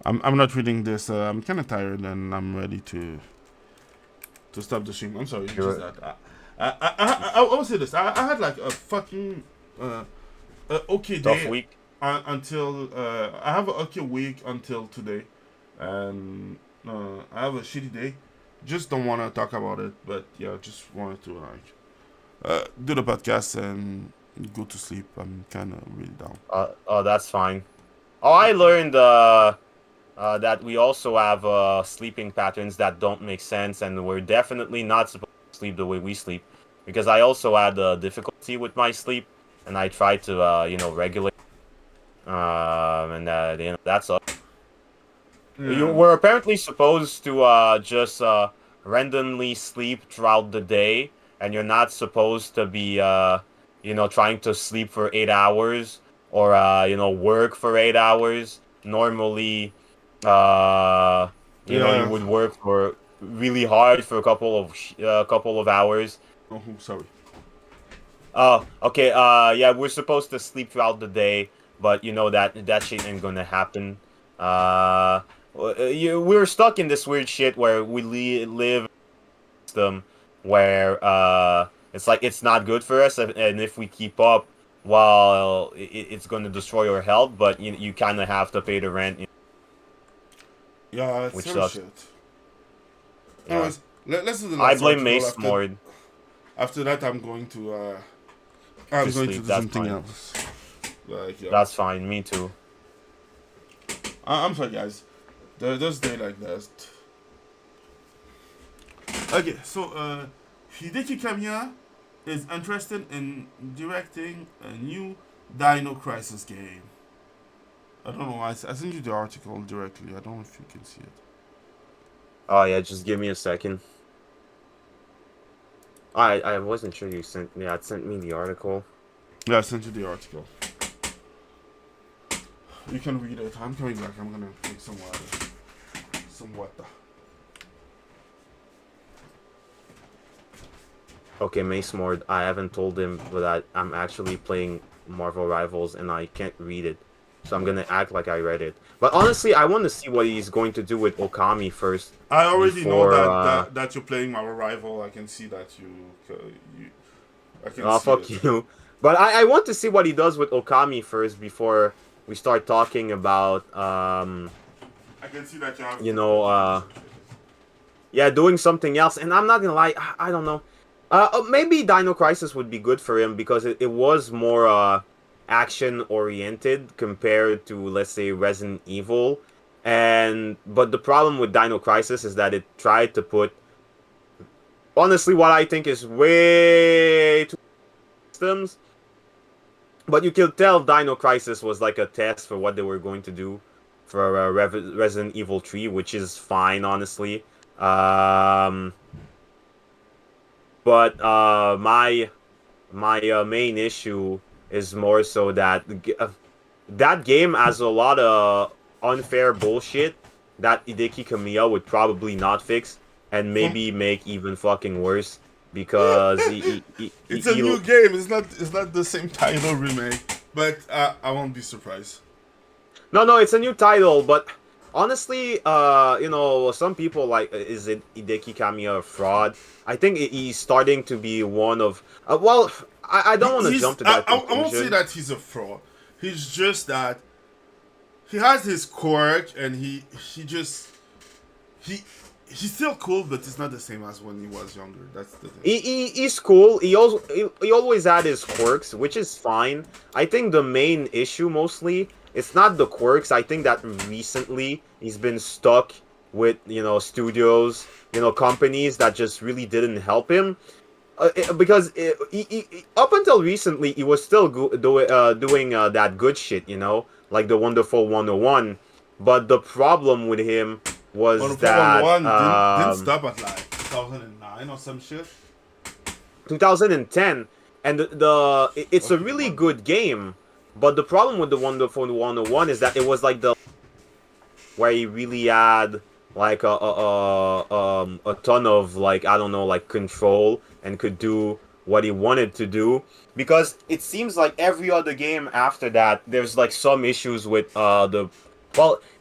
I'm not reading this. I'm kind of tired, and I'm ready to stop the stream. I'm sorry. It's just You're that I will say this. I had like a fucking okay tough day week. until I have an okay week until today, and I have a shitty day. Just don't want to talk about it, but yeah, just wanted to like do the podcast and go to sleep. I'm kind of really down. Oh, that's fine. Oh, I learned that we also have sleeping patterns that don't make sense, and we're definitely not supposed to sleep the way we sleep. Because I also had difficulty with my sleep, and I tried to regulate. And that's up. You Yeah. were apparently supposed to just randomly sleep throughout the day, and you're not supposed to be trying to sleep for 8 hours or work for 8 hours. Normally, you Yeah. would work for really hard for a couple of hours. Oh, sorry. Oh, okay. Yeah, we're supposed to sleep throughout the day, but you know that shit ain't gonna happen. We're stuck in this weird shit where we live in a system where it's like it's not good for us, and if we keep up, well, it's gonna destroy our health. But you kind of have to pay the rent, Yeah, it's which sort of sucks. shit. Yeah, Anyways, let's do the I last blame article. Mace more. After that, I'm going to I'm going to Sleep. do That's something fine. else. Like yeah. That's fine. Me too. I'm sorry, guys. There's day like that. Okay, so Hideki Kamiya is interested in directing a new Dino Crisis game. I don't know why. I sent you the article directly. I don't know if you can see it. Oh yeah, just give me a second. I wasn't sure you sent me. Yeah, sent me the article. Yeah, I sent you the article. You can read it. I'm coming back. I'm gonna take some water. Some water. Okay, Mace Mord, I haven't told him that I'm actually playing Marvel Rivals and I can't read it. So I'm gonna act like I read it. But honestly, I want to see what he's going to do with Okami first. I already Before, know that you're playing my rival. I can see that you I can Oh, see fuck it. you. But I want to see what he does with Okami first before we start talking about, I can see that you have. yeah, doing something else. And I'm not gonna lie, I don't know. Maybe Dino Crisis would be good for him because it was more action oriented compared to, let's say, Resident Evil. But the problem with Dino Crisis is that it tried to put honestly, what I think is way too systems. But you can tell Dino Crisis was like a test for what they were going to do for Resident Evil 3, which is fine, honestly. But my main issue is more so that that game has a lot of unfair bullshit that Hideki Kamiya would probably not fix and maybe make even fucking worse because It's a new game. It's not the same title remake, but I won't be surprised. No, it's a new title, but honestly, you know, some people like, is it Hideki Kamiya a fraud? I think he's starting to be one of, well, I don't want to jump to that conclusion. I won't say that he's a fraud. He's just that he has his quirk, and he's still cool, but it's not the same as when he was younger. That's the thing. He's cool. He always had his quirks, which is fine. I think the main issue mostly, it's not the quirks. I think that recently he's been stuck with, you know, studios, you know, companies that just really didn't help him. Because up until recently, he was still doing that good shit, you know, like the Wonderful 101. But the problem with him was that didn't stop at like 2009 or some shit. 2010, and it's a really good game. But the problem with the Wonderful 101 is that it was like where he really had like a ton of, like, I don't know, like control and could do what he wanted to do, because it seems like every other game after that there's like some issues with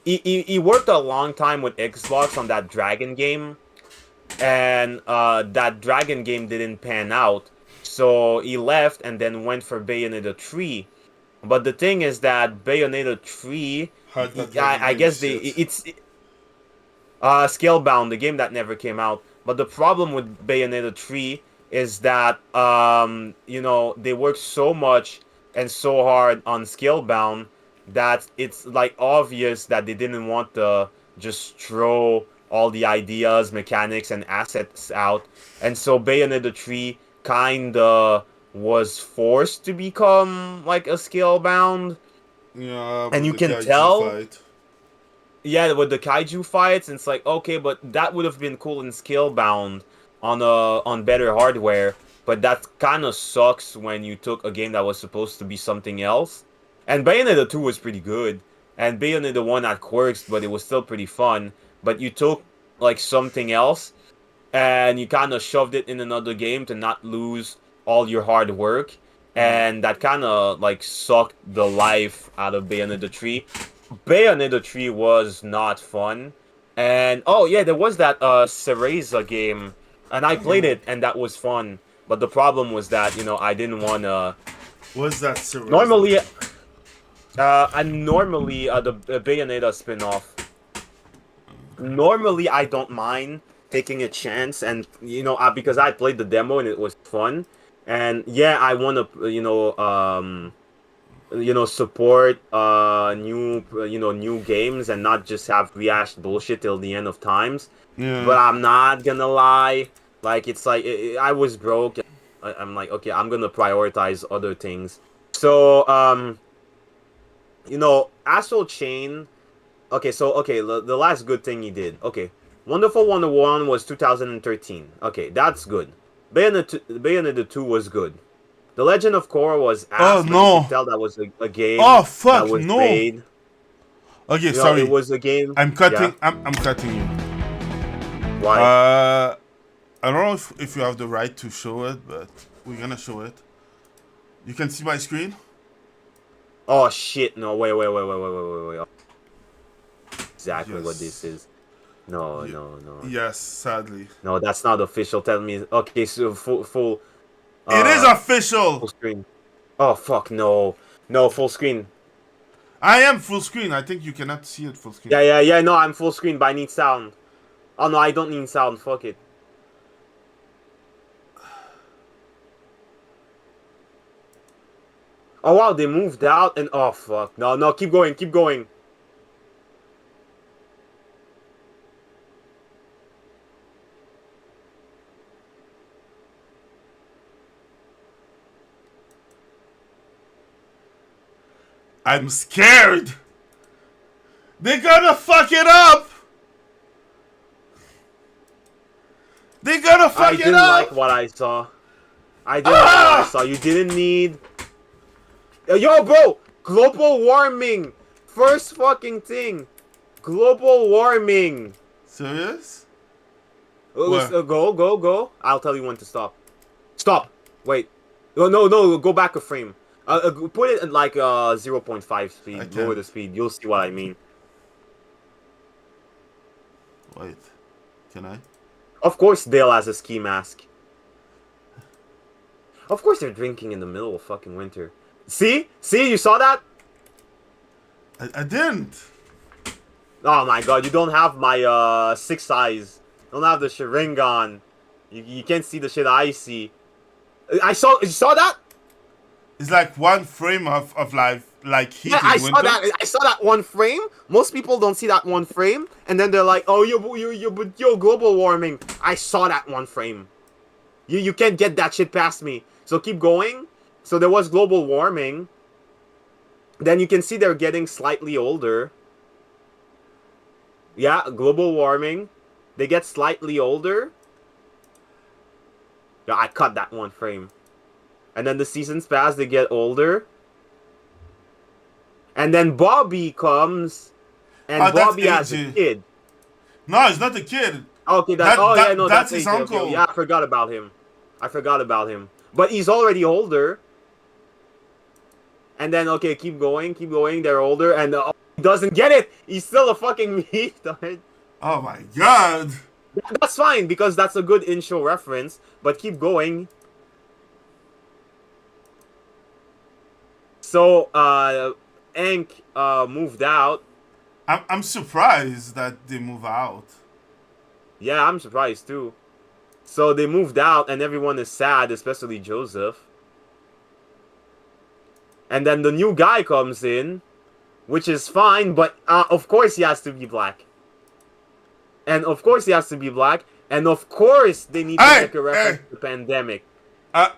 he worked a long time with Xbox on that Dragon game, and that Dragon game didn't pan out, so he left and then went for Bayonetta 3. But the thing is that Bayonetta 3, I guess it's Scalebound, the game that never came out. But the problem with Bayonetta 3 is that, you know, they worked so much and so hard on Scalebound that it's like obvious that they didn't want to just throw all the ideas, mechanics, and assets out. And so Bayonetta 3 kinda was forced to become like a Scalebound. Yeah, and you can tell. Yeah, with the kaiju fights, and it's like, okay, but that would have been cool in Scalebound on better hardware. But that kind of sucks when you took a game that was supposed to be something else. And Bayonetta 2 was pretty good, and Bayonetta 1 had quirks, but it was still pretty fun. But you took like something else, and you kind of shoved it in another game to not lose all your hard work, and that kind of like sucked the life out of Bayonetta 3. Bayonetta 3 was not fun. And oh yeah, there was that Cereza game, and I played it, and that was fun. But the problem was that, you know, I didn't want to. What's that Cereza? Normally, the Bayonetta spin-off. Normally, I don't mind taking a chance, and you know, because I played the demo and it was fun. And yeah, I want to, you know, support new games and not just have rehashed bullshit till the end of times. Yeah. But I'm not gonna lie, like it's like I was broke. I'm like, okay, I'm gonna prioritize other things. So you know, Astral Chain. Okay, so the last good thing he did. Okay, Wonderful 101 was 2013. Okay, that's good. Bayonetta 2 was good. The Legend of Korra was ass, but you could tell that was a game that was made. Okay, you know, sorry. It was a game. I'm cutting. Yeah. I'm cutting you. Why? I don't know if you have the right to show it, but we're gonna show it. You can see my screen? Oh shit! No, wait. Exactly what this is. No. Yes, sadly. No, that's not official. Tell me. Okay, so full. It is official. Full screen. Oh fuck no, full screen. I am full screen. I think you cannot see it full screen. Yeah. No, I'm full screen, but I need sound. Oh no, I don't need sound. Fuck it. Oh wow, they moved out and oh fuck. No, keep going. I'm scared. They're gonna fuck it up. They're gonna fuck I it didn't up. like what I saw. I didn't like what I saw. You didn't need... Yo, bro! Global warming! First fucking thing. Global warming. Serious? Go. I'll tell you when to stop. Stop. Wait. No. Go back a frame. Put it at like 0.5 speed. Lower the speed. You'll see what I mean. Wait. Can I? Of course Dale has a ski mask. Of course they're drinking in the middle of fucking winter. See? You saw that? I didn't. Oh my god, you don't have my 6 eyes. You don't have the Sharingan. You can't see the shit I see. You saw that? It's like one frame of like heat Yeah, in I winter. saw that. I saw that one frame. Most people don't see that one frame, and then they're like, "Oh, yo, global warming." I saw that one frame. You can't get that shit past me. So keep going. So there was global warming. Then you can see they're getting slightly older. Yeah, global warming. They get slightly older. Yeah, I cut that one frame. And then the seasons pass, they get older. And then Bobby comes, and Bobby has a kid. No, it's not a kid. Okay, that's his AJ. uncle. Okay, yeah, I forgot about him. But he's already older. And then, okay, keep going. They're older, and he doesn't get it. He's still a fucking retard. Oh my god. That's fine, because that's a good in-show reference. But keep going. So, Hank moved out. I'm surprised that they move out. Yeah, I'm surprised too. So they moved out, and everyone is sad, especially Joseph. And then the new guy comes in, which is fine, but of course he has to be black. And of course he has to be black. And of course they need to make a reference to the pandemic. I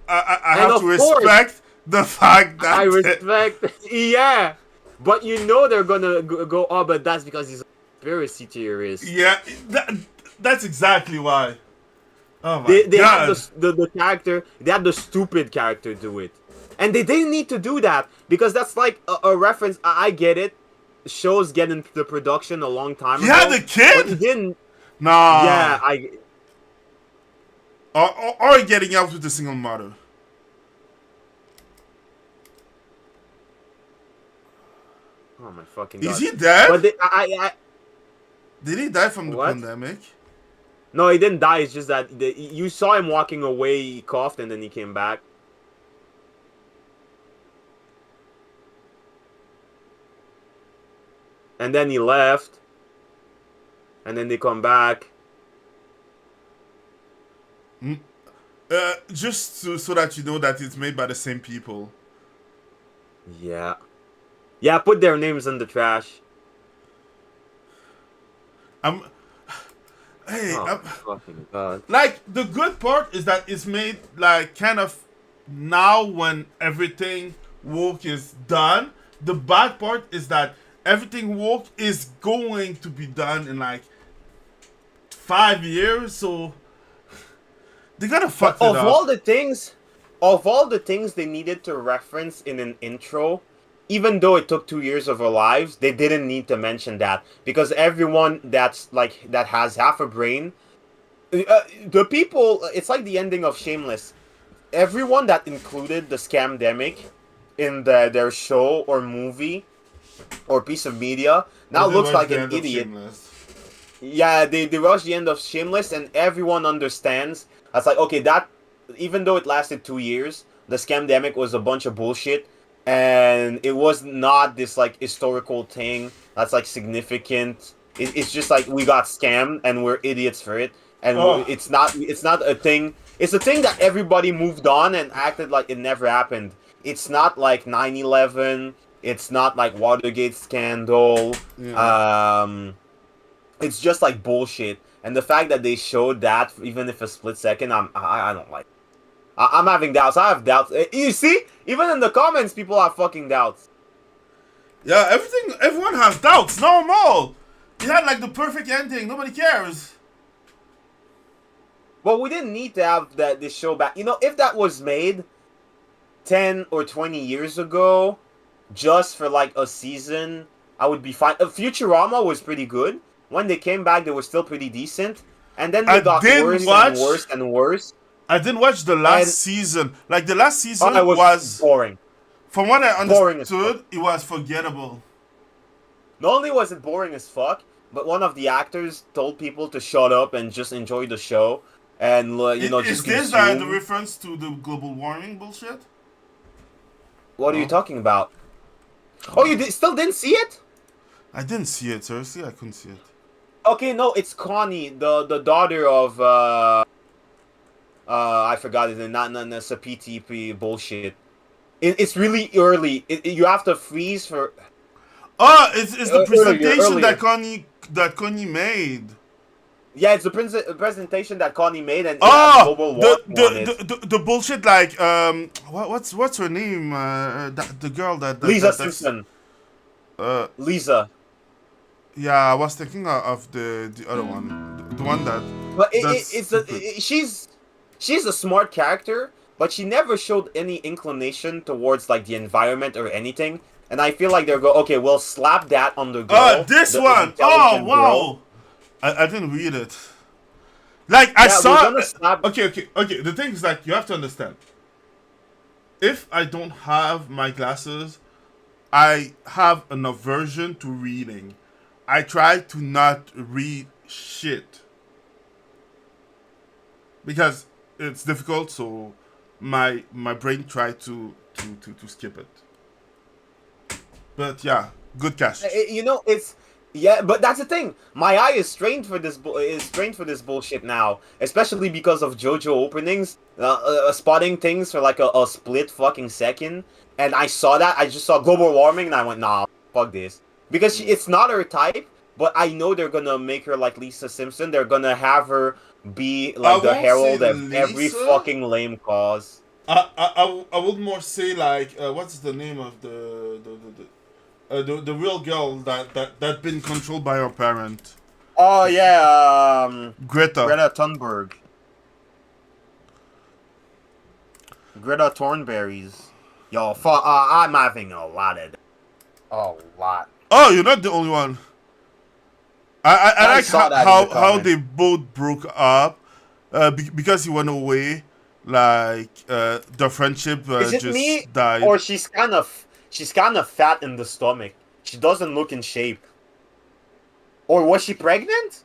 have to respect the fact that... I respect... Yeah. But you know they're gonna go, oh, but that's because he's a conspiracy theorist. Yeah, that's exactly why. Oh my they god. had the character, they had the stupid character do it. And they didn't need to do that, because that's like a reference. I get it. Shows get into the production a long time ago. Yeah, the kid? But he didn't. Nah. Yeah, Or getting out with a single mother. Oh my fucking god. Is he dead? But Did he die from the What? pandemic? No, he didn't die. It's just that you saw him walking away, he coughed, and then he came back. And then he left. And then they come back. Just so that you know that it's made by the same people. Yeah. Yeah, put their names in the trash. Fucking god. Like, the good part is that it's made, like, kind of now when everything woke is done. The bad part is that everything woke is going to be done in, like, 5 years, so they gotta fuck it up. Of all the things they needed to reference in an intro, even though it took 2 years of our lives, they didn't need to mention that, because everyone that has half a brain, the people, it's like the ending of Shameless. Everyone that included the scamdemic in their show or movie or piece of media now looks like an idiot. Yeah, they rushed the end of Shameless, and everyone understands. That's like, okay, that, even though it lasted 2 years, the scamdemic was a bunch of bullshit. And it was not this, like, historical thing that's, like, significant. It's just, like, we got scammed and we're idiots for it. And it's not a thing. It's a thing that everybody moved on and acted like it never happened. It's not like 9/11. It's not like Watergate scandal. Yeah. It's just, like, bullshit. And the fact that they showed that, even if a split second, I don't like it. I'm having doubts. I have doubts. You see, even in the comments, people have fucking doubts. Yeah, everyone has doubts. Normal. He had like the perfect ending. Nobody cares. But we didn't need to have this show back. You know, if that was made 10 or 20 years ago, just for like a season, I would be fine. Futurama was pretty good. When they came back, they were still pretty decent. And then they got worse and worse and worse. I didn't watch the last season. Like, the last season was boring. From what I understood, it was forgettable. Not only was it boring as fuck, but one of the actors told people to shut up and just enjoy the show. And, you know, just is this the reference to the global warming bullshit? What are you talking about? Oh, you still didn't see it? I didn't see it, seriously. I couldn't see it. Okay, no, it's Connie, the daughter of, I forgot his name, not a PTP bullshit. It's really early. You have to freeze for... Oh, it's the presentation that Connie made. Yeah, it's the presentation that Connie made, and the bullshit like what's her name? The girl that Lisa Simpson. Lisa. Yeah, I was thinking of the other one, the one that. But she's a smart character, but she never showed any inclination towards like the environment or anything. And I feel like they're okay, we'll slap that on the girl. This one! Oh, wow! I didn't read it. Like, I saw... Okay. The thing is, like, you have to understand. If I don't have my glasses, I have an aversion to reading. I try to not read shit. Because it's difficult, so my brain tried to skip it. But yeah, good cast. You know, it's but that's the thing. My eye is strained for this bullshit now, especially because of JoJo openings, spotting things for like a split fucking second, and I saw that. I just saw global warming, and I went, nah, fuck this, because it's not her type. But I know they're gonna make her like Lisa Simpson. They're gonna have her be like the herald of every fucking lame cause. I would more say like what's the name of the real girl that been controlled by her parent. Oh yeah, Greta Thunberg. Greta Thornberries. Yo, I'm having a lot. Oh, you're not the only one. I like how they both broke up because he went away. Like the friendship just died. Or she's kind of fat in the stomach. She doesn't look in shape. Or was she pregnant?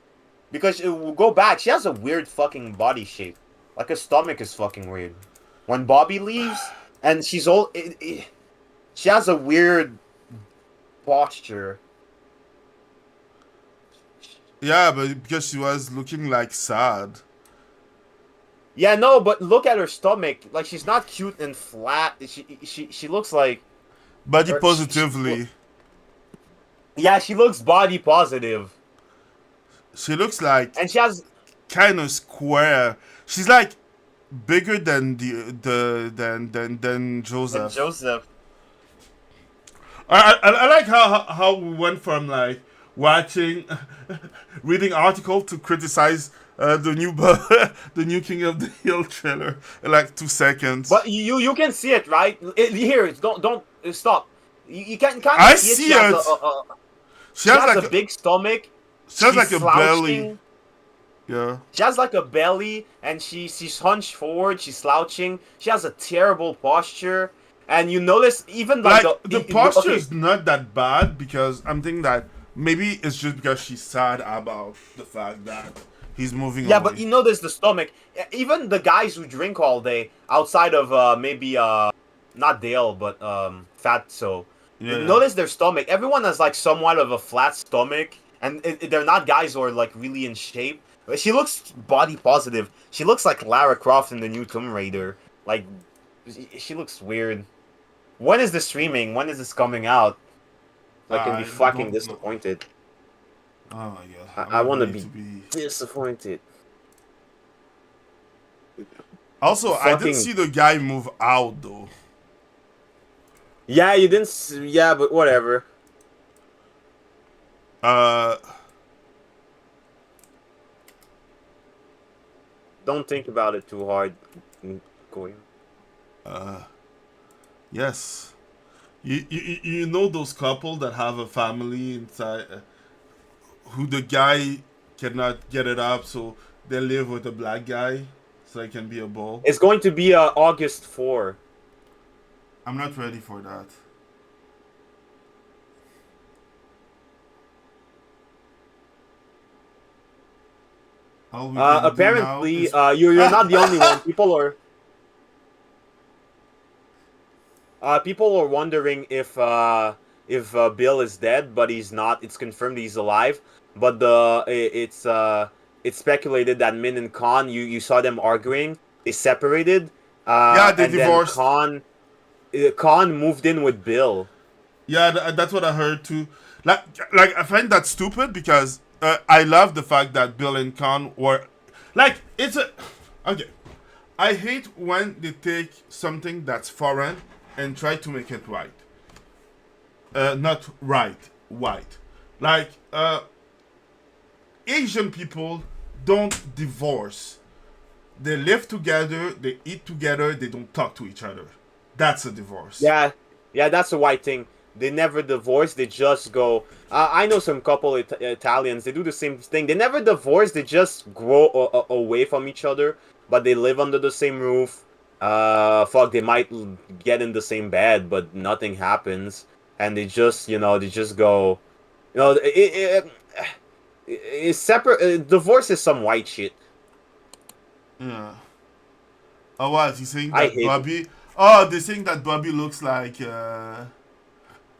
Because it will go back. She has a weird fucking body shape. Like her stomach is fucking weird. When Bobby leaves and she's old, she has a weird posture. Yeah, but because she was looking like sad. Yeah, no, but look at her stomach. Like, she's not cute and flat. She looks like... Body positively. Yeah, she looks body positive. She looks like... And she has... kind of square. She's like bigger than than Joseph. I like how we went from like watching, reading article to criticize the new King of the Hill trailer in like 2 seconds. But you can see it, right? Here, don't stop. You can kind of see it. She has like a big stomach. She has like a belly. Yeah. She has like a belly, and she's hunched forward. She's slouching. She has a terrible posture, and you notice even like the posture is not that bad, because I'm thinking that maybe it's just because she's sad about the fact that he's moving. Yeah, away. but you notice the stomach. Even the guys who drink all day, outside of maybe not Dale, but Fatso. Yeah. Notice their stomach. Everyone has like somewhat of a flat stomach, and they're not guys who are like really in shape. She looks body positive. She looks like Lara Croft in the new Tomb Raider. Like, she looks weird. When is this streaming? When is this coming out? I can be fucking disappointed. Oh my god. I want to be disappointed. Also, I did Fucking- see the guy move out though. Yeah, you didn't. Yeah, but whatever. Don't think about it too hard. Going. Yes. You know those couple that have a family inside, who the guy cannot get it up, so they live with a black guy, so it can be a bull. It's going to be August 4. I'm not ready for that. All we can do Apparently, now is- you're not the only one. People are wondering if Bill is dead, but he's not. It's confirmed he's alive. But it's speculated that Min and Khan, you saw them arguing. They separated. Yeah, they and divorced. Then Khan moved in with Bill. Yeah, that's what I heard too. Like I find that stupid because I love the fact that Bill and Khan were like okay. I hate when they take something that's foreign and try to make it right. Not right, white. Like Asian people don't divorce. They live together, they eat together, they don't talk to each other. That's a divorce. Yeah, that's a white thing. They never divorce. They just go. I know some couple Italians. They do the same thing. They never divorce. They just grow away from each other, but they live under the same roof. They might get in the same bed, but nothing happens, and they just go. It's separate. Divorce is some white shit. Yeah. Oh, what? You saying I that hate Bobby? Oh, they saying that Bobby looks like.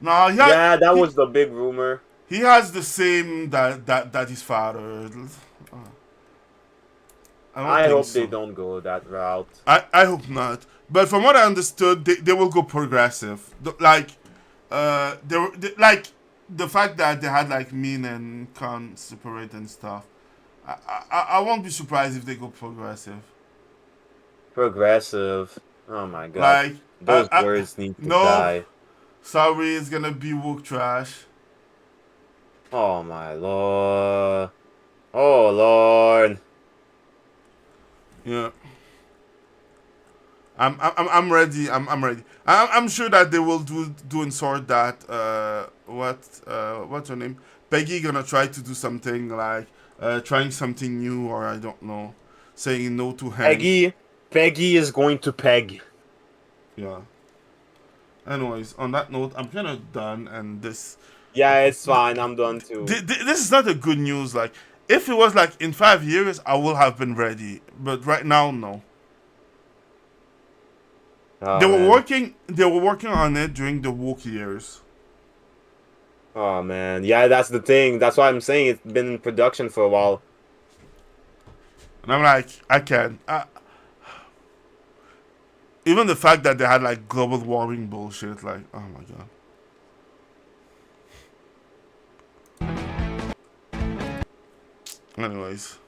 No, Yeah, that was the big rumor. He has the same that his father. I think hope so. they don't go that route. I hope not. But from what I understood, they will go progressive. Like, like the fact that they had like Min and Khan separate and stuff. I won't be surprised if they go progressive. Progressive. Oh my god. Like Those words need to no. die. Sorry, it's gonna be woke trash. Oh my lord. Oh lord. Yeah. I'm ready. I'm ready. I'm sure that they will do and sort that. What's her name? Peggy gonna try to do something like trying something new, or I don't know, saying no to Hank. Peggy is going to peg. Yeah. Anyways, on that note, I'm kind of done, and this. Yeah, it's fine. I'm done too. This is not a good news. Like, if it was like in 5 years, I will have been ready. But right now, no. Oh, They were man. working. They were working on it during the woke years. Oh man, yeah, that's the thing. That's why I'm saying it's been in production for a while. And I'm like, I can't. Even the fact that they had like global warming bullshit, like, oh my god. Anyways,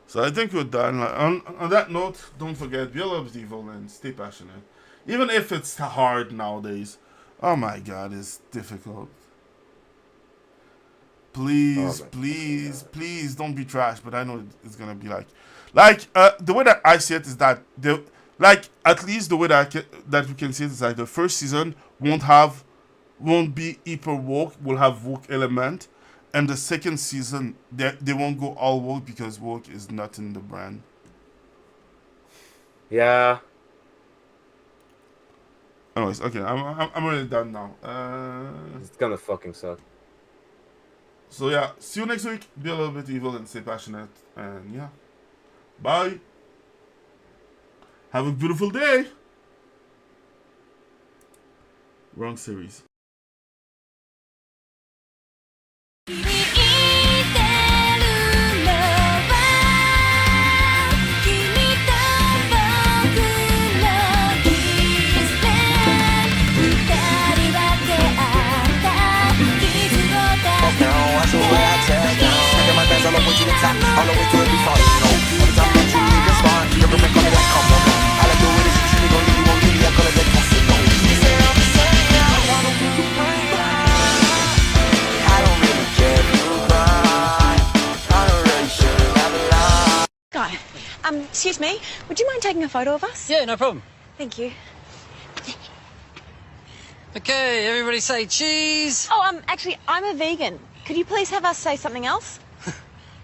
so I think we're done. Like, on that note, don't forget, be loves evil and stay passionate. Even if it's hard nowadays. Oh my god, it's difficult. Please, please don't be trash. But I know it's gonna be like the way that I see it is that at least the way that we can see it is like the first season won't be hyper woke, will have woke element, and the second season they won't go all woke because woke is not in the brand. Yeah. Anyways, okay, I'm really done now. It's gonna fucking suck. So yeah, see you next week. Be a little bit evil and stay passionate, and yeah, bye. Have a beautiful day. Wrong series. All the way to it before, you know. Every time that you respond, you remember me like Excuse me, would you mind taking a photo of us? Yeah, no problem. Thank you. Okay, everybody say cheese. Oh, actually, I'm a vegan. Could you please have us say something else?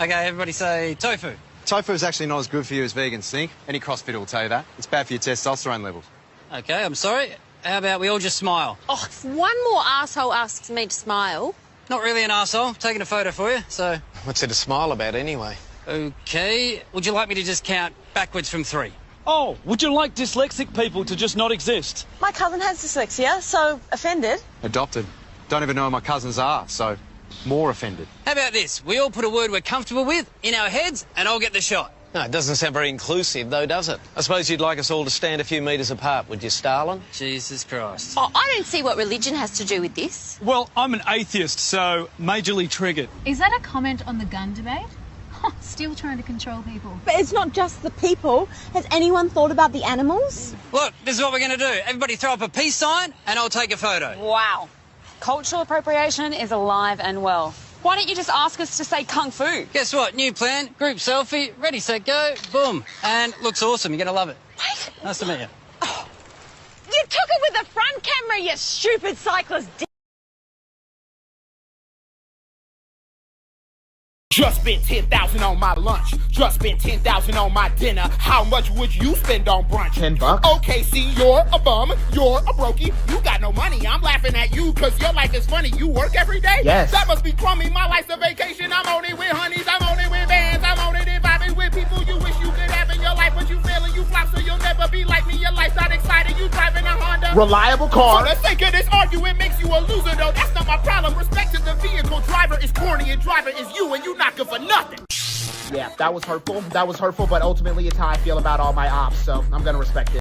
Okay, everybody say tofu. Tofu is actually not as good for you as vegans think. Any CrossFitter will tell you that. It's bad for your testosterone levels. Okay, I'm sorry. How about we all just smile? Oh, if one more asshole asks me to smile. Not really an arsehole. Taking a photo for you, so... What's there to smile about anyway? Okay, would you like me to just count backwards from 3? Oh, would you like dyslexic people to just not exist? My cousin has dyslexia, so offended. Adopted. Don't even know who my cousins are, so more offended. How about this? We all put a word we're comfortable with in our heads, and I'll get the shot. No, it doesn't sound very inclusive, though, does it? I suppose you'd like us all to stand a few metres apart, would you, Stalin? Jesus Christ. Oh, I don't see what religion has to do with this. Well, I'm an atheist, so majorly triggered. Is that a comment on the gun debate? Still trying to control people. But it's not just the people. Has anyone thought about the animals? Look, this is what we're going to do. Everybody throw up a peace sign, and I'll take a photo. Wow. Cultural appropriation is alive and well. Why don't you just ask us to say kung fu? Guess what? New plan, group selfie, ready, set, go, boom. And looks awesome. You're going to love it. Wait. Nice to meet you. Oh, you took it with the front camera, you stupid cyclist. Just spent 10,000 on my lunch. Just spent 10,000 on my dinner. How much would you spend on brunch? $10. Okay, see, you're a bum. You're a brokey. You got no money. I'm laughing at you because your life is funny. You work every day? Yes. That must be crummy. My life's a vacation. I'm on it with honeys. I'm on it with bands. I'm on it and vibing with people you wish you could have in your life, but you fail and you flop, so you'll never be like me. Your life's not exciting. You driving a Honda. Reliable car. For the sake of this argument makes you a loser, though. That's not my problem. Respect to the vehicle. Driver is corny and driver is you, and you not good for nothing. Yeah, that was hurtful. That was hurtful, but ultimately it's how I feel about all my ops, so I'm gonna respect it.